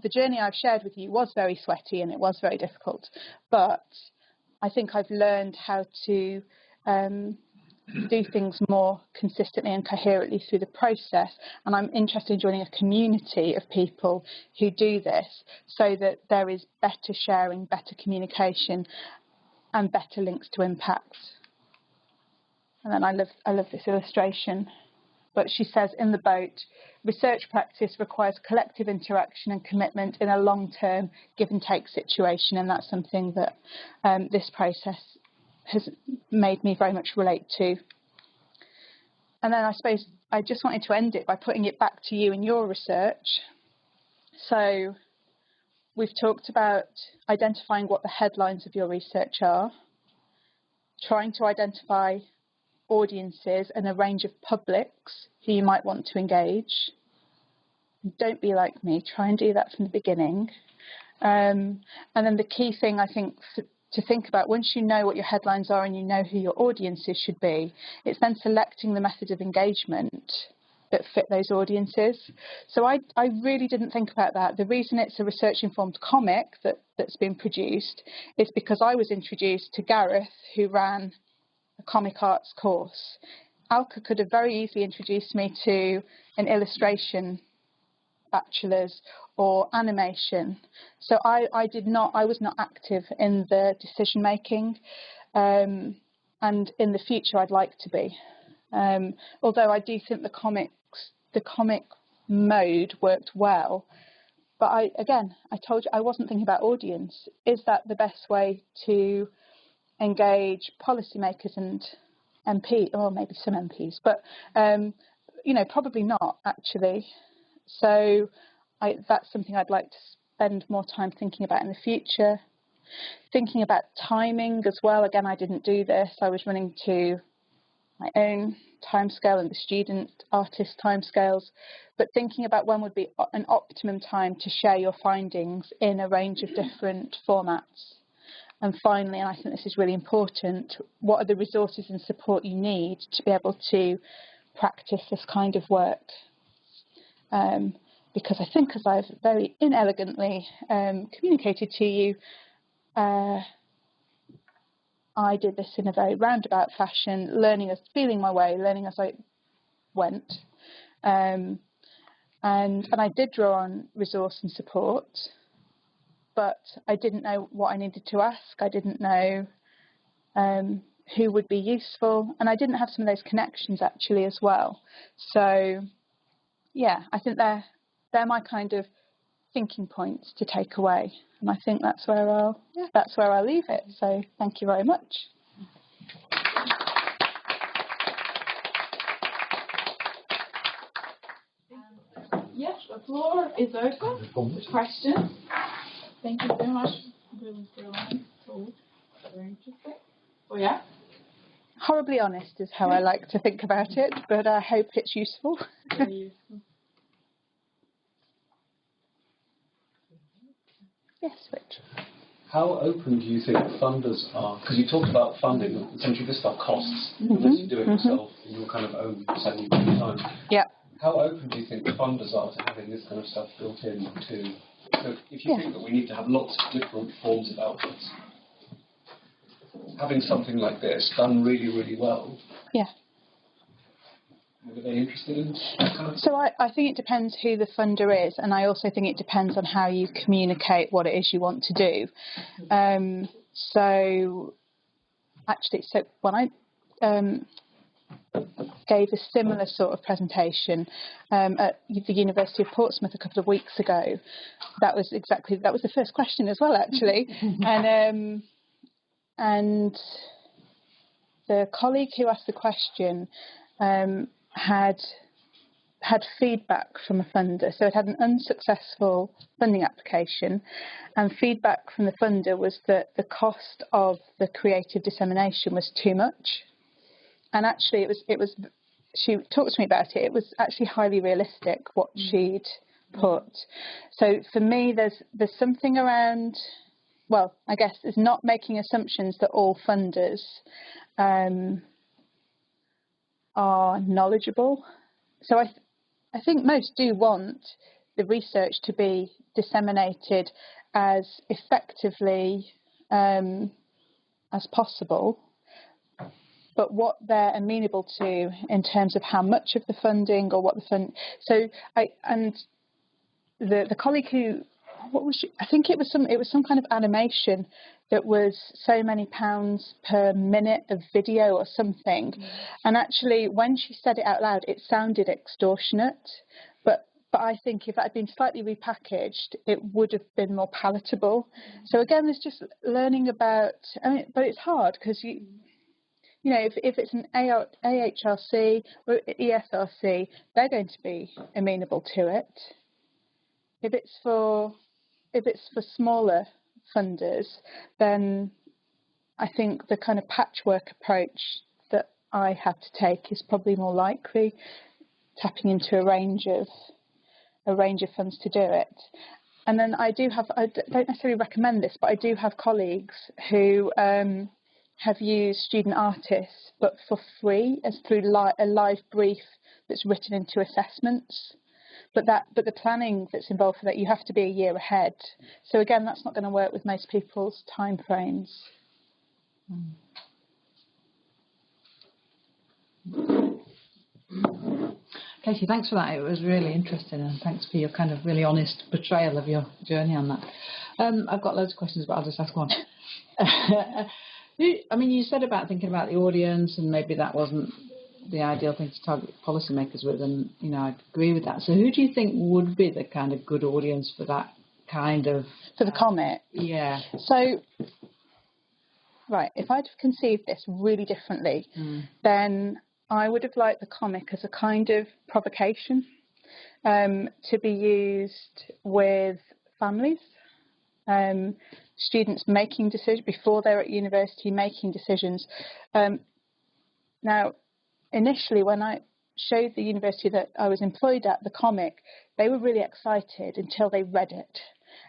journey I've shared with you was very sweaty and it was very difficult, but I think I've learned how to do things more consistently and coherently through the process, and I'm interested in joining a community of people who do this so that there is better sharing, better communication and better links to impact. And then I love this illustration. But she says, in the boat, research practice requires collective interaction and commitment in a long-term give-and-take situation, and that's something that this process has made me very much relate to. And then I suppose I just wanted to end it by putting it back to you and your research. So we've talked about identifying what the headlines of your research are, trying to identify audiences and a range of publics who you might want to engage. Don't be like me, try and do that from the beginning. And then the key thing, I think, to think about, once you know what your headlines are and you know who your audiences should be, it's then selecting the method of engagement that fit those audiences. So I really didn't think about that. The reason it's a research-informed comic that's been produced is because I was introduced to Gareth, who ran a comic arts course. Alka could have very easily introduced me to an illustration bachelor's or animation. So I was not active in the decision making, and in the future I'd like to be. Although I do think the comic mode worked well, but I told you I wasn't thinking about audience. Is that the best way to engage policymakers and MP, or maybe some MPs, but probably not, actually. So that's something I'd like to spend more time thinking about in the future. Thinking about timing as well. Again, I didn't do this. I was running to my own timescale and the student artist timescales, but thinking about when would be an optimum time to share your findings in a range of different formats. And finally, and I think this is really important, what are the resources and support you need to be able to practice this kind of work? Because I think, as I've very inelegantly communicated to you, I did this in a very roundabout fashion, feeling my way, learning as I went. And I did draw on resource and support, but I didn't know what I needed to ask. I didn't know who would be useful, and I didn't have some of those connections actually as well. So yeah, I think they're my kind of thinking points to take away, and I think that's where I'll leave it. So thank you very much. Yes, the floor is open for questions. Thank you so much. Really brilliant. Cool. Very interesting. Oh yeah. horribly honest is how I like to think about it, but I hope it's useful. Very useful. Yes, Rich. How open do you think funders are? Because you talked about funding, essentially this stuff costs, unless you do it yourself in your kind of own semi-time. Yeah. How open do you think funders are to having this kind of stuff built in to, so if you think that we need to have lots of different forms of outputs, having something like this done really, really well, yeah. Are they interested in that kind of? So I think it depends who the funder is, and I also think it depends on how you communicate what it is you want to do. So when I gave a similar sort of presentation at the University of Portsmouth a couple of weeks ago, that was the first question as well, actually, and the colleague who asked the question had feedback from a funder. So it had an unsuccessful funding application, and feedback from the funder was that the cost of the creative dissemination was too much. And actually it was she talked to me about it, it was actually highly realistic what she'd put. So for me there's something around, well, I guess it's not making assumptions that all funders are knowledgeable. So I think most do want the research to be disseminated as effectively as possible, but what they're amenable to in terms of how much of the funding or what the fund. So the colleague who, what was she? I think it was some kind of animation that was so many pounds per minute of video or something. And actually, when she said it out loud, it sounded extortionate. But I think if it had been slightly repackaged, it would have been more palatable. So again, there's just learning about. I mean, but it's hard because you know, if it's an AHRC or ESRC, they're going to be amenable to it. If it's for smaller funders, then I think the kind of patchwork approach that I have to take is probably more likely, tapping into a range of funds to do it. And then I don't necessarily recommend this, but I do have colleagues who have used student artists, but for free, as through a live brief that's written into assessments. But the planning that's involved for that, you have to be a year ahead. So again, that's not going to work with most people's time frames. Katy, thanks for that. It was really interesting, and thanks for your kind of really honest portrayal of your journey on that. I've got loads of questions, but I'll just ask one. I mean, you said about thinking about the audience, and maybe that wasn't the ideal thing to target policymakers with, and you know, I agree with that. So who do you think would be the kind of good audience for that kind of... For the comic? Yeah. So, right, if I'd have conceived this really differently, then I would have liked the comic as a kind of provocation to be used with families, students making decisions before they're at university, making decisions. Now, initially, when I showed the university that I was employed at the comic, they were really excited until they read it.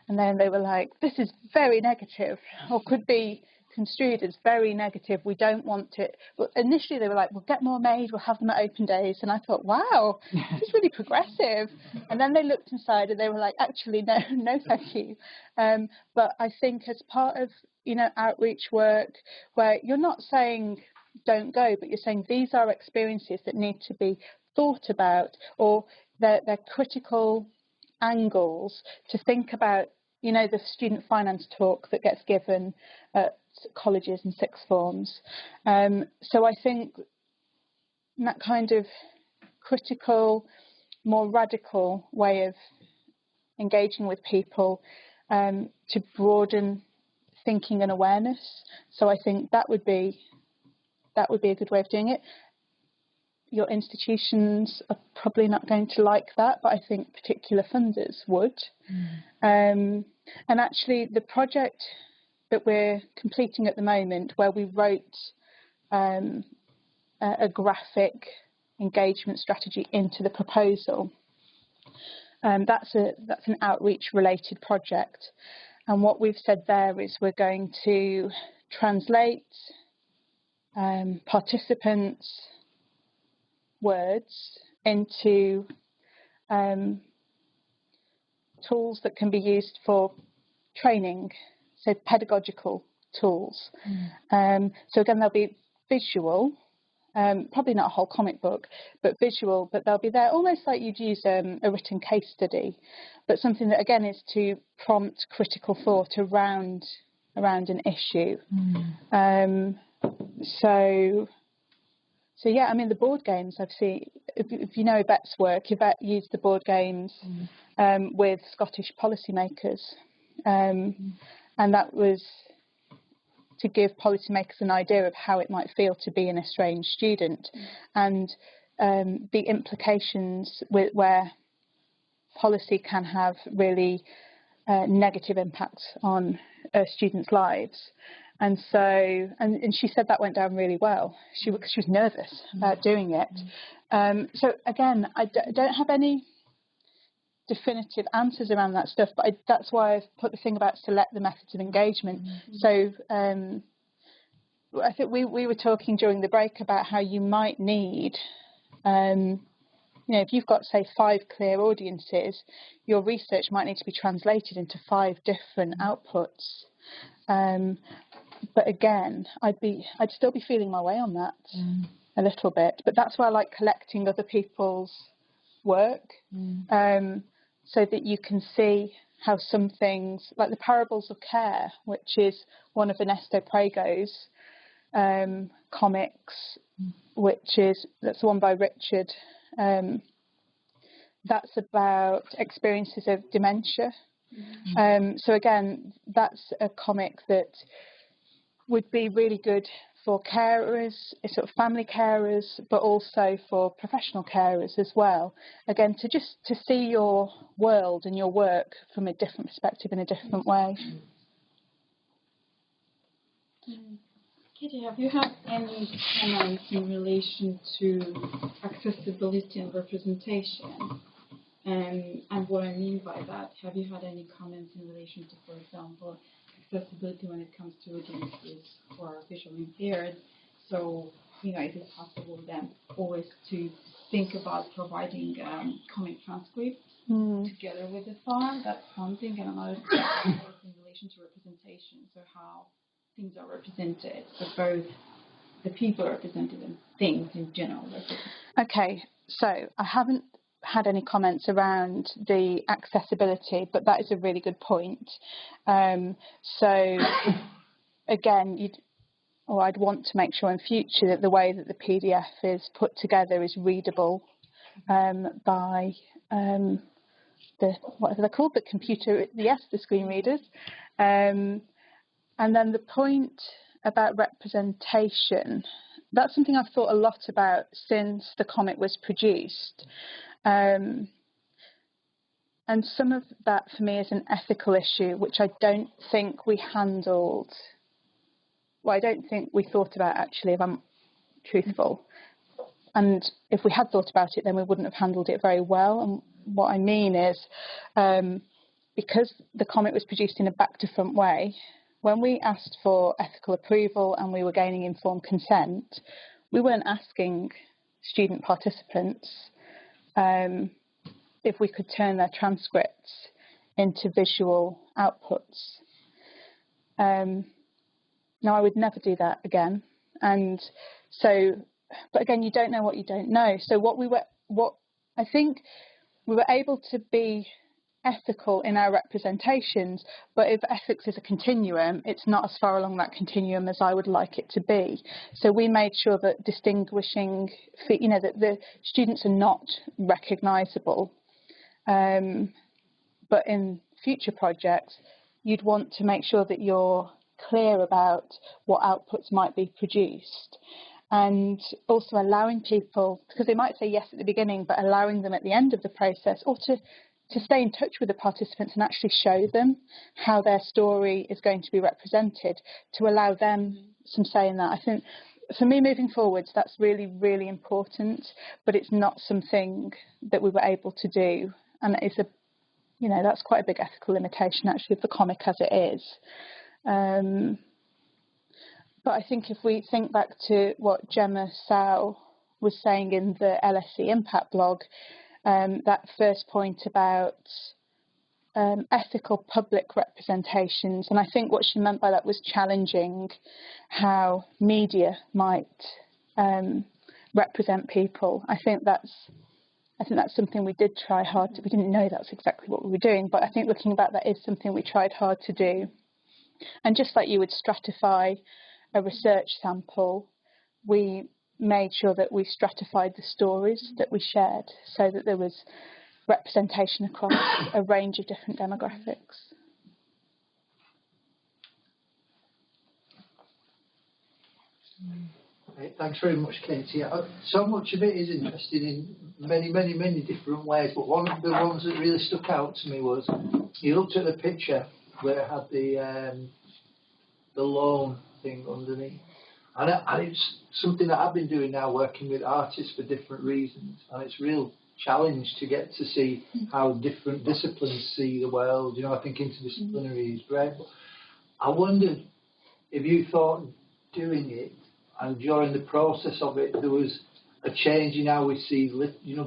And then they were like, this is very negative, or could be construed as very negative. We don't want it. But initially, they were like, we'll get more made, we'll have them at open days. And I thought, wow, this is really progressive. And then they looked inside and they were like, actually, no, thank you. But I think as part of, you know, outreach work, where you're not saying don't go, but you're saying these are experiences that need to be thought about, or they're critical angles to think about, you know, the student finance talk that gets given at colleges and sixth forms. So I think that kind of critical, more radical way of engaging with people to broaden thinking and awareness. So I think that would be a good way of doing it. Your institutions are probably not going to like that, but I think particular funders would. And actually, the project that we're completing at the moment, where we wrote a graphic engagement strategy into the proposal. That's an outreach related project, and what we've said there is we're going to translate participants' words into tools that can be used for training, so pedagogical tools. So again, they'll be visual, probably not a whole comic book, but visual, but they'll be there almost like you'd use a written case study, but something that again is to prompt critical thought around an issue. So yeah, I mean, the board games I've seen, if you know Yvette's work, Yvette used the board games with Scottish policymakers, and that was to give policymakers an idea of how it might feel to be an estranged student, and the implications where policy can have really negative impacts on students' lives. And so, and she said that went down really well. She was nervous about doing it. So again, I don't have any definitive answers around that stuff, but that's why I've put the thing about select the methods of engagement. So I think we were talking during the break about how you might need, if you've got, say, 5 clear audiences, your research might need to be translated into 5 different outputs. But again, I'd still be feeling my way on that a little bit. But that's why I like collecting other people's work, so that you can see how some things, like the Parables of Care, which is one of Ernesto Prego's comics, that's the one by Richard. That's about experiences of dementia. So again, that's a comic that would be really good for carers, sort of family carers, but also for professional carers as well. Again, to see your world and your work from a different perspective in a different way. Katy, have you had any comments in relation to accessibility and representation? And what I mean by that, have you had any comments in relation to, for example, accessibility when it comes to audiences who are visually impaired? So, is it possible then always to think about providing comic transcripts together with the file? That's one thing, and another thing in relation to representation, so how things are represented, so both the people are represented and things in general. Okay, so I haven't had any comments around the accessibility, but that is a really good point. So again, I'd want to make sure in future that the way that the PDF is put together is readable by whatever they're called, the screen readers. And then the point about representation, that's something I've thought a lot about since the comic was produced. And some of that for me is an ethical issue, which I don't think we handled. Well, I don't think we thought about, actually, if I'm truthful. And if we had thought about it, then we wouldn't have handled it very well. And what I mean is, because the comic was produced in a back-to-front way, when we asked for ethical approval and we were gaining informed consent, we weren't asking student participants if we could turn their transcripts into visual outputs. Now, I would never do that again. And so, but again, you don't know what you don't know. So I think we were able to be ethical in our representations, but if ethics is a continuum, it's not as far along that continuum as I would like it to be. So we made sure that distinguishing, that the students are not recognisable. But in future projects, you'd want to make sure that you're clear about what outputs might be produced, and also allowing people, because they might say yes at the beginning, but allowing them at the end of the process, or to stay in touch with the participants and actually show them how their story is going to be represented, to allow them some say in that. I think for me, moving forwards, that's really, really important, but it's not something that we were able to do. And it's that's quite a big ethical limitation, actually, of the comic as it is. But I think if we think back to what Gemma Sau was saying in the LSE Impact blog, that first point about ethical public representations, and I think what she meant by that was challenging how media might represent people. I think that's something we did try hard to. We didn't know that's exactly what we were doing, but I think looking back, that is something we tried hard to do. And just like you would stratify a research sample, we made sure that we stratified the stories that we shared so that there was representation across a range of different demographics. Thanks very much, Katie. So much of it is interesting in many, many, many different ways, but one of the ones that really stuck out to me was you looked at the picture where it had the loan thing underneath. And it's something that I've been doing now, working with artists for different reasons, and it's a real challenge to get to see how different disciplines see the world. I think interdisciplinary is great, but I wondered if you thought doing it, and during the process of it, there was a change in how we see,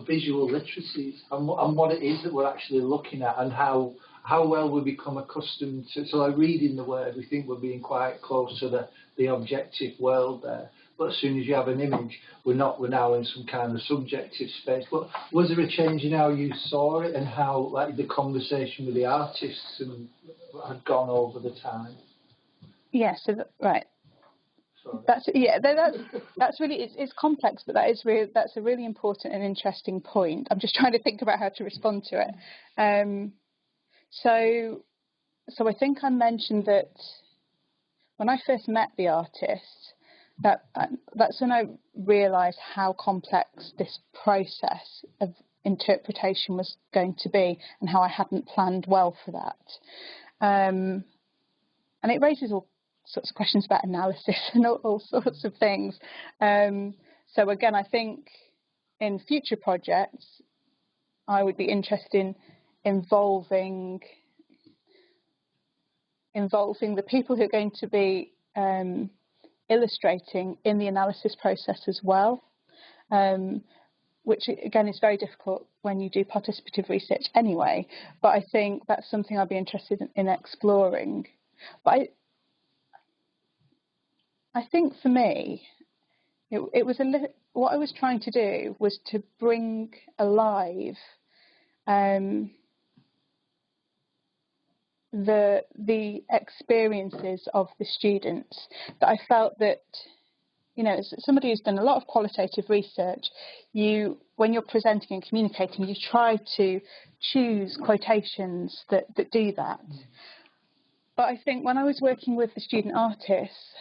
visual literacies and what it is that we're actually looking at, and how well we become accustomed to. So, like reading the word, we think we're being quite close to the objective world there. But as soon as you have an image, we're now in some kind of subjective space. But was there a change in how you saw it and how, like, the conversation with the artists had gone over the time? Yeah. So right. That's really it's complex, but that's a really important and interesting point. I'm just trying to think about how to respond to it. So I think I mentioned that when I first met the artist, that's when I realised how complex this process of interpretation was going to be, and how I hadn't planned well for that. And it raises all sorts of questions about analysis and all sorts of things. So again, I think in future projects, I would be interested in involving the people who are going to be illustrating in the analysis process as well, which again is very difficult when you do participative research anyway, but I think that's something I'd be interested in exploring. But I think for me, it was what I was trying to do was to bring alive the experiences of the students. That I felt that, as somebody who's done a lot of qualitative research, when you're presenting and communicating, you try to choose quotations that do that. But I think when I was working with the student artists,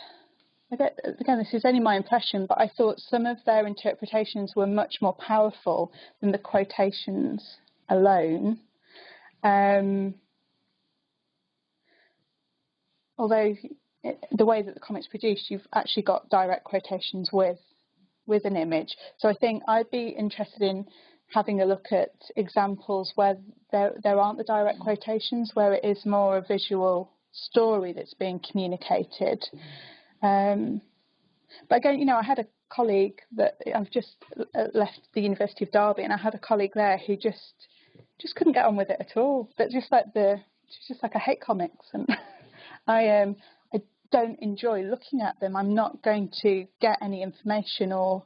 again, this is only my impression, but I thought some of their interpretations were much more powerful than the quotations alone. Although the way that the comic's produced, you've actually got direct quotations with an image. So I think I'd be interested in having a look at examples where there aren't the direct quotations, where it is more a visual story that's being communicated. But again, I had a colleague that I've just left the University of Derby, and I had a colleague there who just couldn't get on with it at all. But she's just like, I hate comics, and I don't enjoy looking at them. I'm not going to get any information or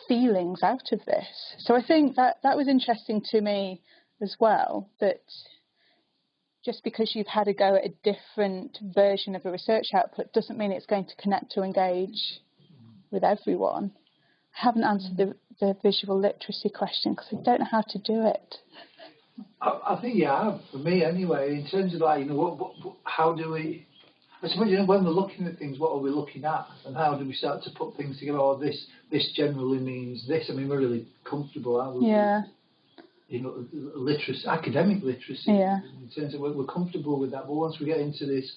feelings out of this. So I think that was interesting to me as well, that just because you've had a go at a different version of a research output doesn't mean it's going to connect or engage with everyone. I haven't answered the visual literacy question because I don't know how to do it. I think you have, for me anyway, in terms of how do we, I suppose, when we're looking at things, what are we looking at, and how do we start to put things together? Oh, this generally means this. I mean, we're really comfortable, aren't we? Yeah. Literacy, academic literacy, in terms of we're comfortable with that. But once we get into this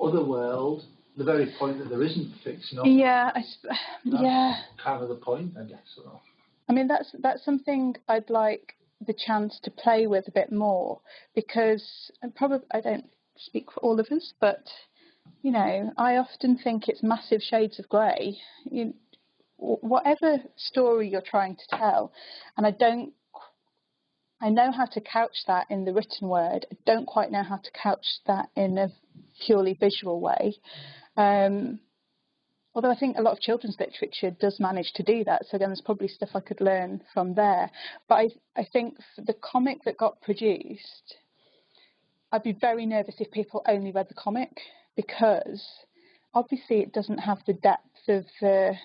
other world, the very point that there isn't fixed enough. Yeah, That's kind of the point, I guess. So. I mean, that's something I'd like the chance to play with a bit more, because I don't speak for all of us, but you know, I often think it's massive shades of grey. Whatever story you're trying to tell, and I know how to couch that in the written word. I don't quite know how to couch that in a purely visual way. Although I think a lot of children's literature does manage to do that, so again, there's probably stuff I could learn from there. But I think for the comic that got produced, I'd be very nervous if people only read the comic, because obviously it doesn't have the depth of the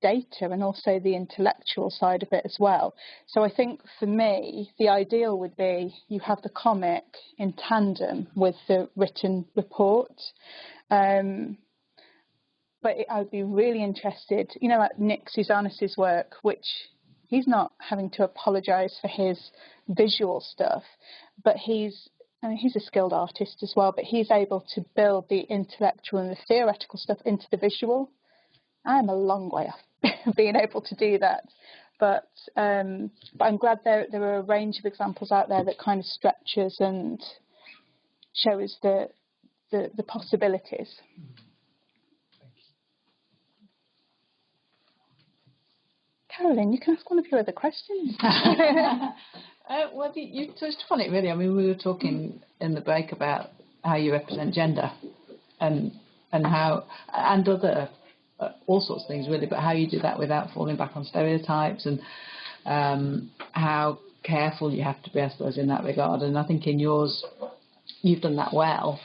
data and also the intellectual side of it as well. So I think for me, the ideal would be you have the comic in tandem with the written report. But I would be really interested, you know, like Nick Susanis' work, which he's not having to apologise for his visual stuff, but he's a skilled artist as well, but he's able to build the intellectual and the theoretical stuff into the visual. I'm a long way off being able to do that, but I'm glad there are a range of examples out there that kind of stretches and shows the possibilities. Carolyn, you can ask one of your other questions. Well, you touched upon it really. I mean, we were talking in the break about how you represent gender, and how, and other all sorts of things really, but how you do that without falling back on stereotypes, and how careful you have to be, I suppose, in that regard. And I think in yours, you've done that well.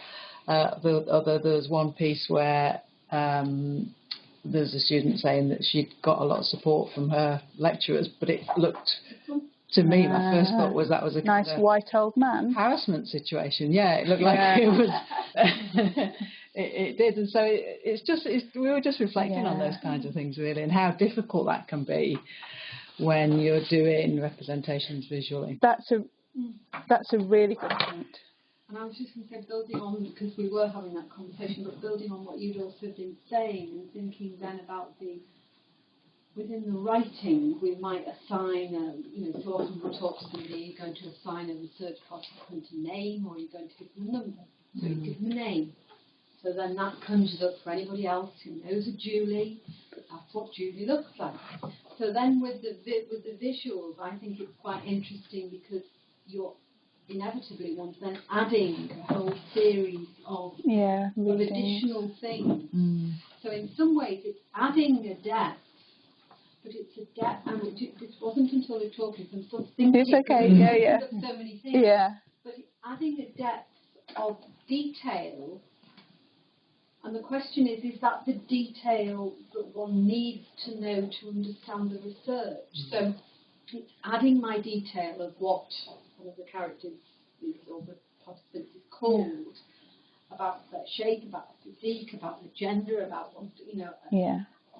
Although there was one piece where there's a student saying that she'd got a lot of support from her lecturers, but it looked, to me, my first thought was that was a nice kind of white old man harassment situation. Yeah, it looked like it was. It did, and so we were just reflecting on those kinds of things really, and how difficult that can be when you're doing representations visually. That's a really good point. And I was just going to say, building on, because we were having that conversation, but building on what you'd also been saying, and thinking then about within the writing, we might assign, so often we'll talk to somebody, you're going to assign a research participant a name, or you're going to give them a number. So you give them a name. So then that conjures up for anybody else who knows a Julie, that's what Julie looks like. So then with the visuals, I think it's quite interesting, because you're inevitably once then adding a whole series of additional things. So in some ways it's adding a depth, but it's a depth, and this wasn't until we're talking, so I'm still thinking. It's okay, so many things. Yeah. But it's adding a depth of detail, and the question is that the detail that one needs to know to understand the research? So it's adding my detail of what one of the characters or the participants is called, about their shape, about their physique, about their gender, about what,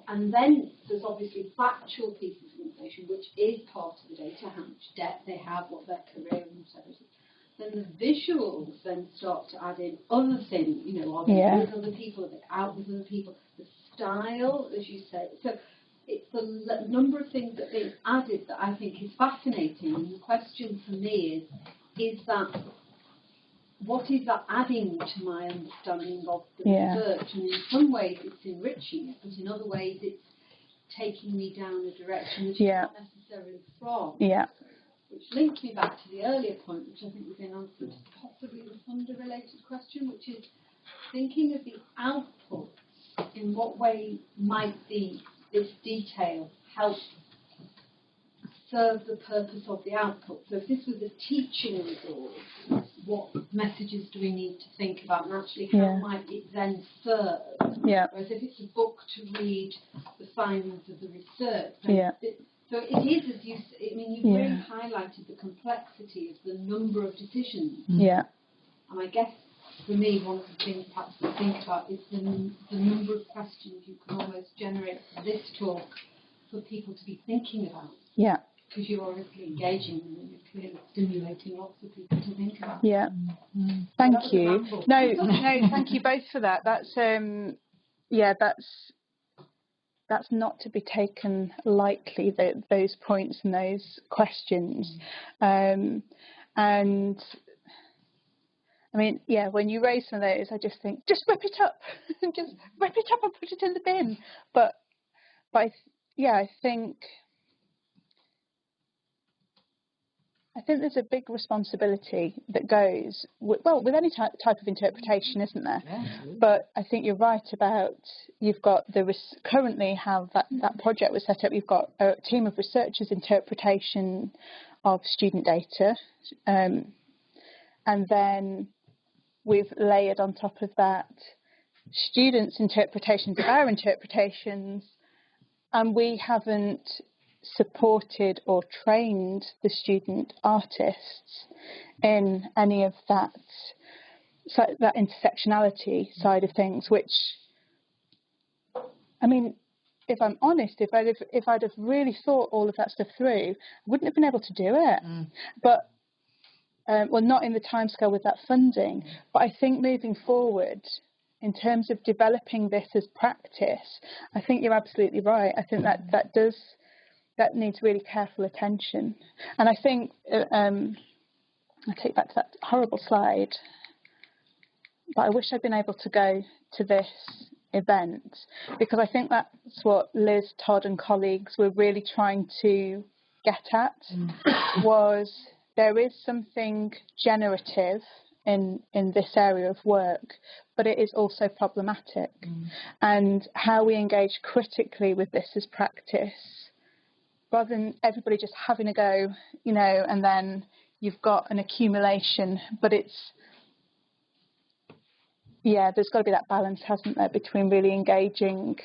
And then there's obviously factual pieces of information, which is part of the data, how much depth they have, what their career and everything. Then the visuals then start to add in other things, are they with other people, are they out with other people, the style, as you say. So it's the number of things that are being added that I think is fascinating. And the question for me is that, what is that adding to my understanding of the research? And in some ways it's enriching it, but in other ways it's taking me down a direction that it's not necessarily from. Which links me back to the earlier point, which I think we've been answered, possibly the funder-related question, which is thinking of the outputs. In what way might this detail help serve the purpose of the output? So if this was a teaching resource, what messages do we need to think about, and actually how might it then serve? Whereas if it's a book to read the findings of the research, so it is, as you say, you've really highlighted the complexity of the number of decisions. And I guess for me, one of the things perhaps to think about is the number of questions you can almost generate for this talk for people to be thinking about. because you're obviously engaging them and you're clearly stimulating lots of people to think about. Yeah. Thank you. No, thank you both for that. That's that's not to be taken lightly, those points and those questions. And I mean, yeah, when you raise some of those, I just think, just rip it up, just rip it up and put it in the bin. But I think there's a big responsibility that goes with any type of interpretation, isn't there? Yeah. But I think you're right about you've got currently how that project was set up. You've got a team of researchers interpretation of student data, and then we've layered on top of that students' interpretations of our interpretations, and we haven't supported or trained the student artists in any of that intersectionality side of things, which, I mean, if I'm honest, if I'd have really thought all of that stuff through, I wouldn't have been able to do it. But well, not in the timescale with that funding, but I think moving forward, in terms of developing this as practice, I think you're absolutely right. I think that needs really careful attention. And I think, I'll take back to that horrible slide, but I wish I'd been able to go to this event, because I think that's what Liz, Todd and colleagues were really trying to get at, was there is something generative in this area of work, but it is also problematic. And how we engage critically with this as practice, rather than everybody just having a go, and then you've got an accumulation, but there's got to be that balance, hasn't there, between really engaging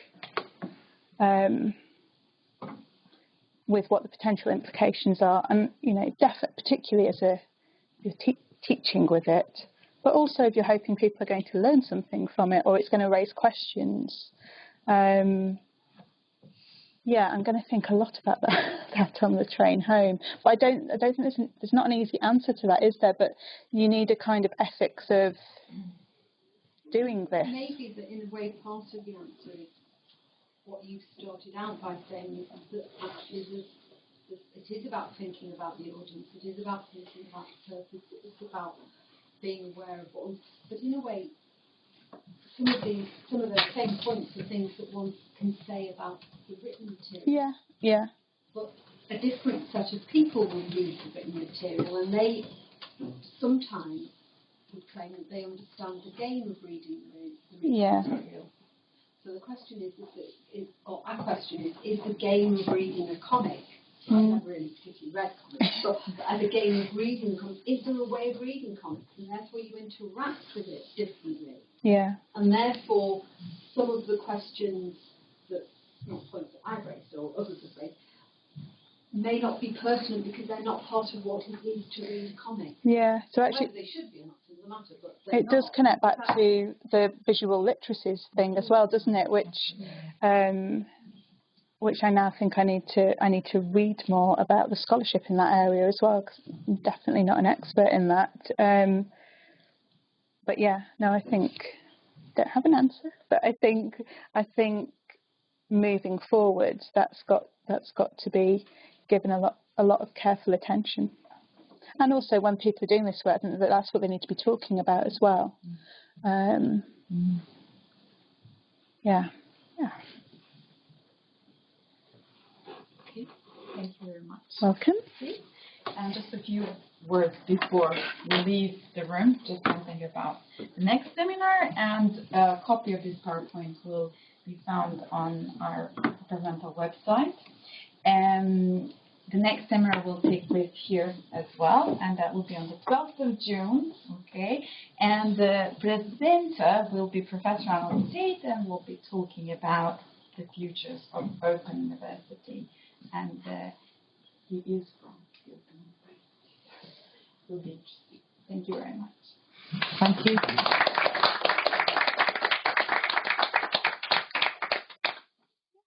with what the potential implications are, and particularly as you're teaching with it, but also if you're hoping people are going to learn something from it, or it's going to raise questions. I'm going to think a lot about that on the train home. But I don't think there's not an easy answer to that, is there? But you need a kind of ethics of doing this. Maybe that in a way part of the answer is what you started out by saying, is that actually it is about thinking about the audience, it is about thinking about the purpose, it's about being aware of what, but in a way, some of the same points are things that one can say about the written material. Yeah. But a different set of people will read the written material, and they sometimes would claim that they understand the game of reading the written material. So the question our question is the game of reading a comic? I've never really particularly read comics, but as a game of reading comics, is there a way of reading comics, and therefore you interact with it differently? Yeah. And therefore, some of the questions points that I've raised or others have raised, may not be pertinent because they're not part of what it is to read a comic. Yeah. So actually, whether they should be or not doesn't matter, but it does connect back to the visual literacies thing as well, doesn't it? Which I now think I need to read more about the scholarship in that area as well, because I'm definitely not an expert in that. But I think don't have an answer, but I think moving forward, that's got to be given a lot of careful attention. And also when people are doing this work, I think that's what they need to be talking about as well. Okay, thank you very much. Welcome. And just a few words before we leave the room, just something about the next seminar, and a copy of this PowerPoint will be found on our departmental website. And the next seminar will take place here as well, and that will be on the 12th of June, okay? And the presenter will be Professor Arnold Tate, and we'll be talking about the futures of Open University. And he is from the Open University. Will be interesting. Thank you very much. Thank you.